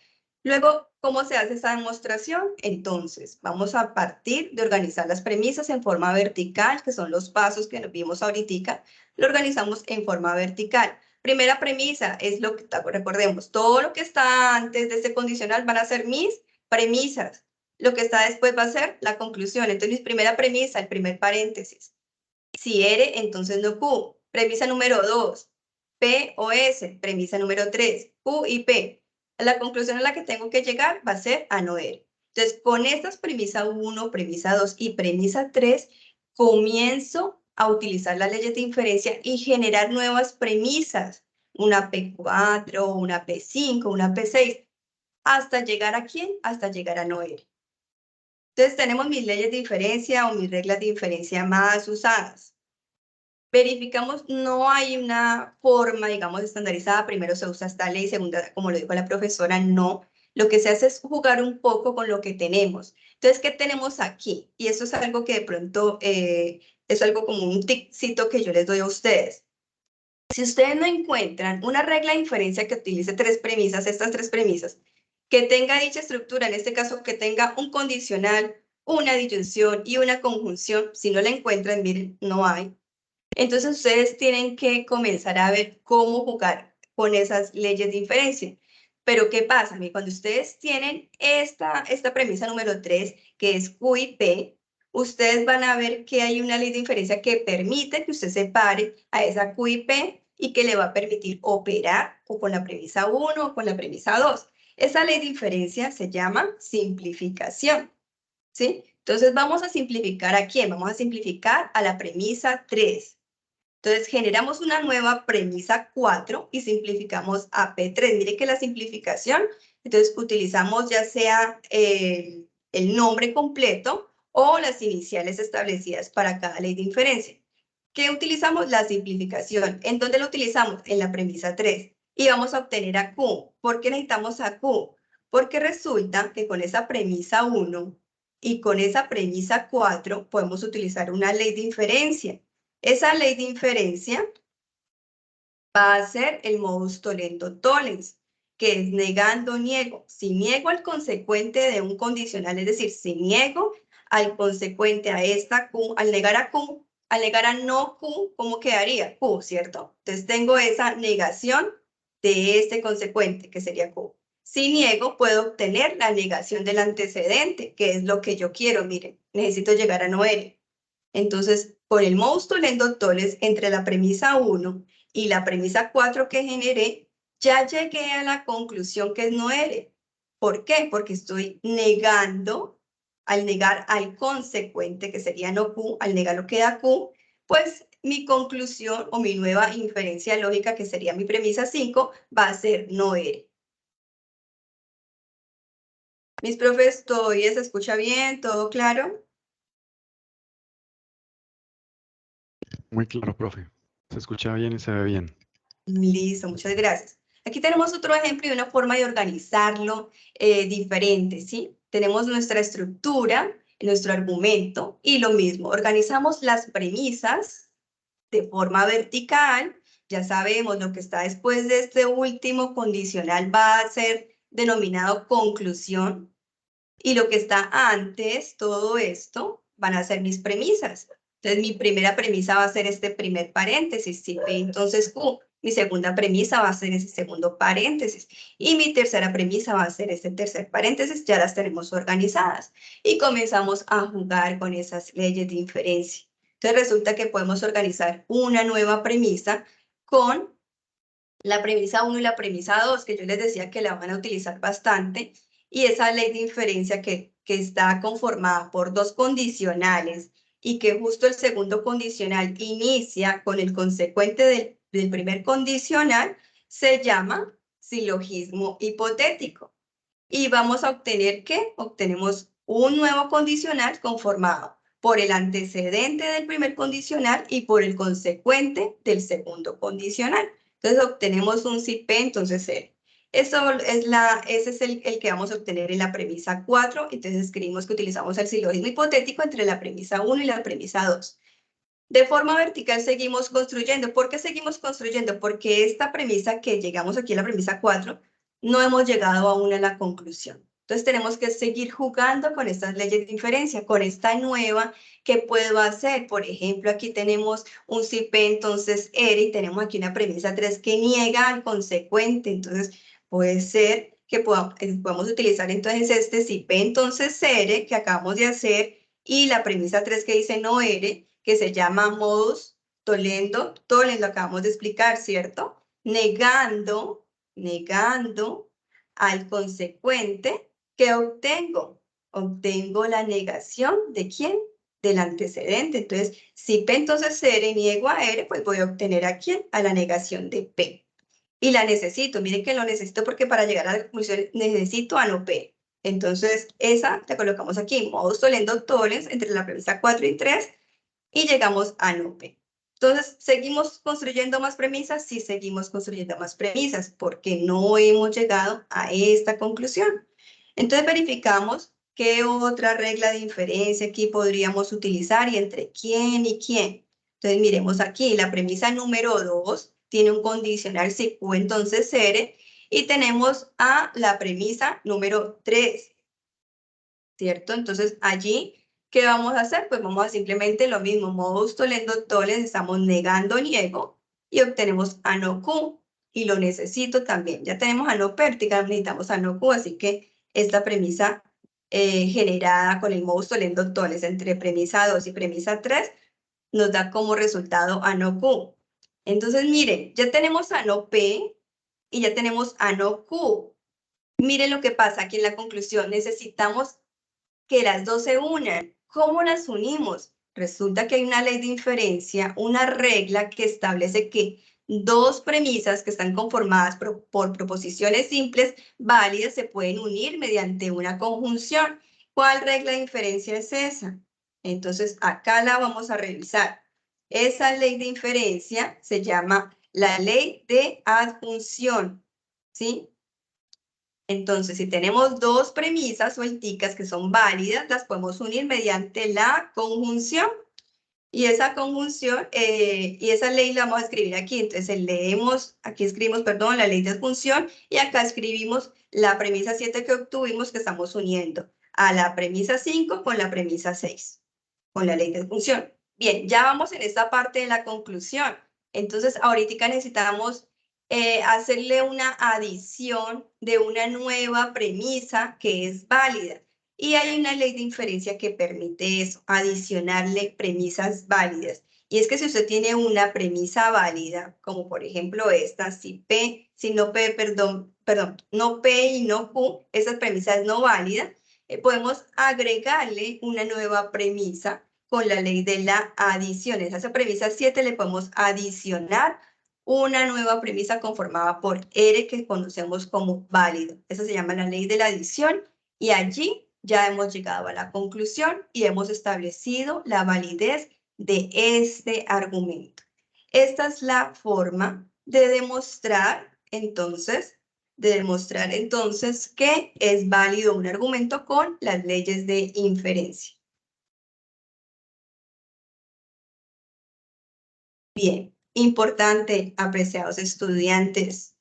Luego, ¿cómo se hace esa demostración? Entonces, vamos a partir de organizar las premisas en forma vertical, que son los pasos que nos vimos ahorita. Lo organizamos en forma vertical. Primera premisa es lo que, recordemos, todo lo que está antes de este condicional van a ser mis premisas. Lo que está después va a ser la conclusión. Entonces, mi primera premisa, el primer paréntesis. Si R, entonces no Q. Premisa número 2, P o S. Premisa número 3, Q y P. La conclusión a la que tengo que llegar va a ser a no R. Entonces, con estas premisa 1, premisa 2 y premisa 3, comienzo a utilizar las leyes de inferencia y generar nuevas premisas. Una P4, una P5, una P6. ¿Hasta llegar a quién? Hasta llegar a no R. Entonces, tenemos mis leyes de inferencia o mis reglas de inferencia más usadas. Verificamos, no hay una forma, digamos, estandarizada. Primero se usa esta ley, segunda, como lo dijo la profesora, no. Lo que se hace es jugar un poco con lo que tenemos. Entonces, ¿qué tenemos aquí? Y eso es algo que de pronto es algo como un ticcito que yo les doy a ustedes. Si ustedes no encuentran una regla de inferencia que utilice tres premisas, estas tres premisas, que tenga dicha estructura, en este caso que tenga un condicional, una disyunción y una conjunción, si no la encuentran, miren, no hay. Entonces ustedes tienen que comenzar a ver cómo jugar con esas leyes de inferencia. Pero ¿qué pasa? Cuando ustedes tienen esta premisa número 3, que es Q y P, ustedes van a ver que hay una ley de inferencia que permite que usted separe a esa Q y P y que le va a permitir operar o con la premisa 1 o con la premisa 2. Esa ley de inferencia se llama simplificación, ¿sí? Entonces vamos a simplificar ¿a quién? Vamos a simplificar a la premisa 3. Entonces, generamos una nueva premisa 4 y simplificamos a P3. Mire que la simplificación, entonces utilizamos ya sea el nombre completo o las iniciales establecidas para cada ley de inferencia. ¿Qué utilizamos? La simplificación. ¿En dónde lo utilizamos? En la premisa 3. Y vamos a obtener a Q. ¿Por qué necesitamos a Q? Porque resulta que con esa premisa 1 y con esa premisa 4 podemos utilizar una ley de inferencia. Esa ley de inferencia va a ser el modus tollendo-tollens, que es negando, niego. Si niego al consecuente de un condicional, es decir, si niego al consecuente a esta Q, al negar a Q, al negar a no Q, ¿cómo quedaría? Q, ¿cierto? Entonces tengo esa negación de este consecuente, que sería Q. Si niego, puedo obtener la negación del antecedente, que es lo que yo quiero. Miren, necesito llegar a no R. Entonces, con el modus tollendo tolens entre la premisa 1 y la premisa 4 que generé, ya llegué a la conclusión que es no R. ¿Por qué? Porque estoy negando, al negar al consecuente, que sería no Q, al negar lo que da Q, pues mi conclusión o mi nueva inferencia lógica, que sería mi premisa 5, va a ser no R. Mis profes, ¿todavía se escucha bien? ¿Todo claro? Muy claro, profe. Se escucha bien y se ve bien. Listo, muchas gracias. Aquí tenemos otro ejemplo y una forma de organizarlo diferente, ¿sí? Tenemos nuestra estructura, nuestro argumento y lo mismo. Organizamos las premisas de forma vertical. Ya sabemos lo que está después de este último condicional va a ser denominado conclusión. Y lo que está antes, todo esto, van a ser mis premisas. Entonces, mi primera premisa va a ser este primer paréntesis, ¿sí? Entonces, Q. Mi segunda premisa va a ser ese segundo paréntesis. Y mi tercera premisa va a ser este tercer paréntesis. Ya las tenemos organizadas. Y comenzamos a jugar con esas leyes de inferencia. Entonces, resulta que podemos organizar una nueva premisa con la premisa 1 y la premisa 2, que yo les decía que la van a utilizar bastante, y esa ley de inferencia que está conformada por dos condicionales y que justo el segundo condicional inicia con el consecuente del primer condicional, se llama silogismo hipotético. Y vamos a obtener, ¿qué? Obtenemos un nuevo condicional conformado por el antecedente del primer condicional y por el consecuente del segundo condicional. Entonces obtenemos un si P, entonces C. Ese es el que vamos a obtener en la premisa 4. Entonces escribimos que utilizamos el silogismo hipotético entre la premisa 1 y la premisa 2. De forma vertical seguimos construyendo. ¿Por qué seguimos construyendo? Porque esta premisa que llegamos aquí a la premisa 4, no hemos llegado aún a la conclusión. Entonces tenemos que seguir jugando con estas leyes de inferencia, con esta nueva que puedo hacer. Por ejemplo, aquí tenemos un si P, entonces R, y tenemos aquí una premisa 3 que niega al consecuente. Entonces puede ser que podamos utilizar entonces este si P, entonces R, que acabamos de hacer, y la premisa 3 que dice no R, que se llama modus tollendo tollens, lo acabamos de explicar, ¿cierto? Negando al consecuente, ¿qué obtengo? Obtengo la negación ¿de quién? Del antecedente. Entonces, si P entonces R niego a R, pues voy a obtener ¿a quién? A la negación de P. Y la necesito, miren que lo necesito porque para llegar a la conclusión necesito a no P. Entonces, esa la colocamos aquí, modus tollendo tollens entre la premisa 4 y 3, y llegamos a no P. Entonces, ¿seguimos construyendo más premisas? Sí, seguimos construyendo más premisas porque no hemos llegado a esta conclusión. Entonces, verificamos qué otra regla de inferencia aquí podríamos utilizar y entre quién y quién. Entonces, miremos aquí, la premisa número 2 tiene un condicional si Q, entonces R, y tenemos a la premisa número 3, ¿cierto? Entonces, allí, ¿qué vamos a hacer? Pues vamos a simplemente lo mismo, modus tollendo tollens, estamos negando niego y obtenemos a no Q, y lo necesito también. Ya tenemos a no vertical, necesitamos a no Q, así que esta premisa generada con el modus tollendo tollens entre premisa 2 y premisa 3 nos da como resultado a no Q. Entonces, miren, ya tenemos a no P y ya tenemos a no Q. Miren lo que pasa aquí en la conclusión. Necesitamos que las dos se unan. ¿Cómo las unimos? Resulta que hay una ley de inferencia, una regla que establece que dos premisas que están conformadas por proposiciones simples válidas se pueden unir mediante una conjunción. ¿Cuál regla de inferencia es esa? Entonces, acá la vamos a revisar. Esa ley de inferencia se llama la ley de adjunción, ¿sí? Entonces, si tenemos dos premisas suelticas que son válidas, las podemos unir mediante la conjunción. Y esa conjunción, y esa ley la vamos a escribir aquí. Entonces, leemos, aquí escribimos, perdón, la ley de adjunción, y acá escribimos la premisa 7 que obtuvimos, que estamos uniendo a la premisa 5 con la premisa 6, con la ley de adjunción. Bien, ya vamos en esta parte de la conclusión. Entonces, ahorita necesitamos hacerle una adición de una nueva premisa que es válida. Y hay una ley de inferencia que permite eso, adicionarle premisas válidas. Y es que si usted tiene una premisa válida, como por ejemplo esta, si no P, no P y no Q, esa premisa es no válida, podemos agregarle una nueva premisa con la ley de la adición. A esa premisa 7 le podemos adicionar una nueva premisa conformada por R que conocemos como válido. Esa se llama la ley de la adición y allí ya hemos llegado a la conclusión y hemos establecido la validez de este argumento. Esta es la forma de demostrar entonces que es válido un argumento con las leyes de inferencia. Bien, importante, apreciados estudiantes,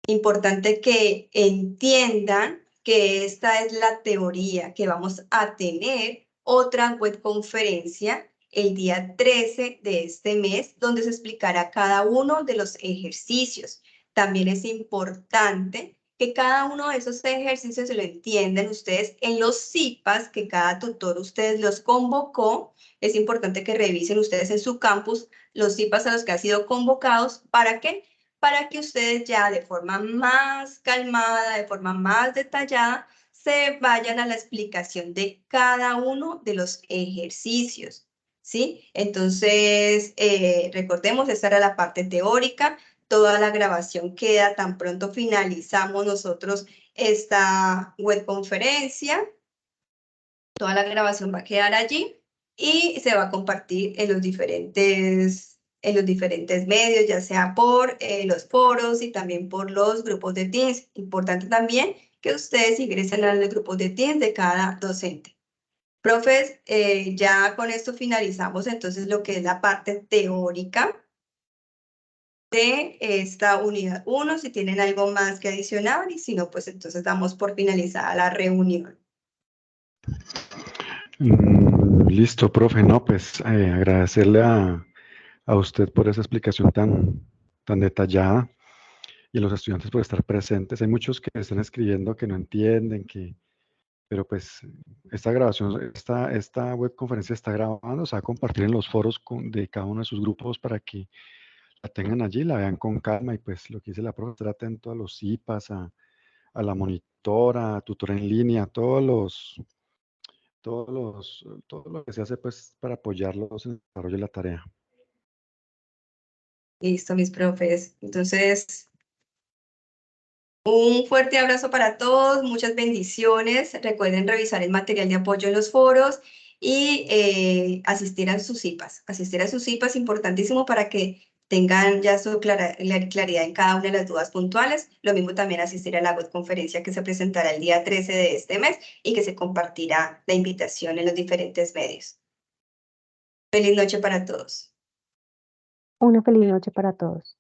importante que entiendan que esta es la teoría, que vamos a tener otra webconferencia el día 13 de este mes, donde se explicará cada uno de los ejercicios. También es importante que cada uno de esos ejercicios se lo entiendan ustedes en los CIPAs, que cada tutor ustedes los convocó. Es importante que revisen ustedes en su campus los CIPAs a los que han sido convocados. ¿Para qué? Para que ustedes ya de forma más calmada, de forma más detallada, se vayan a la explicación de cada uno de los ejercicios, ¿sí? Entonces, recordemos, esta era la parte teórica, toda la grabación queda tan pronto finalizamos nosotros esta webconferencia, toda la grabación va a quedar allí y se va a compartir en los diferentes medios, ya sea por los foros y también por los grupos de Teams. Importante también que ustedes ingresen a los grupos de Teams de cada docente. Profes, ya con esto finalizamos entonces lo que es la parte teórica de esta unidad 1, si tienen algo más que adicionar, y si no, pues entonces damos por finalizada la reunión. Listo, profe. No, pues agradecerle a usted por esa explicación tan detallada y a los estudiantes por estar presentes. Hay muchos que están escribiendo que no entienden, pero pues esta grabación, esta webconferencia está grabando, se va a compartir en los foros de cada uno de sus grupos para que la tengan allí, la vean con calma y pues lo que dice la profe, estar atento a los CIPAs, a la monitora, a tutora en línea, todo lo que se hace pues para apoyarlos en el desarrollo de la tarea. Listo, mis profes. Entonces, un fuerte abrazo para todos, muchas bendiciones. Recuerden revisar el material de apoyo en los foros y asistir a sus CIPAs. Asistir a sus CIPAs es importantísimo para que tengan ya su claridad en cada una de las dudas puntuales. Lo mismo también asistir a la webconferencia que se presentará el día 13 de este mes y que se compartirá la invitación en los diferentes medios. Feliz noche para todos. Una feliz noche para todos.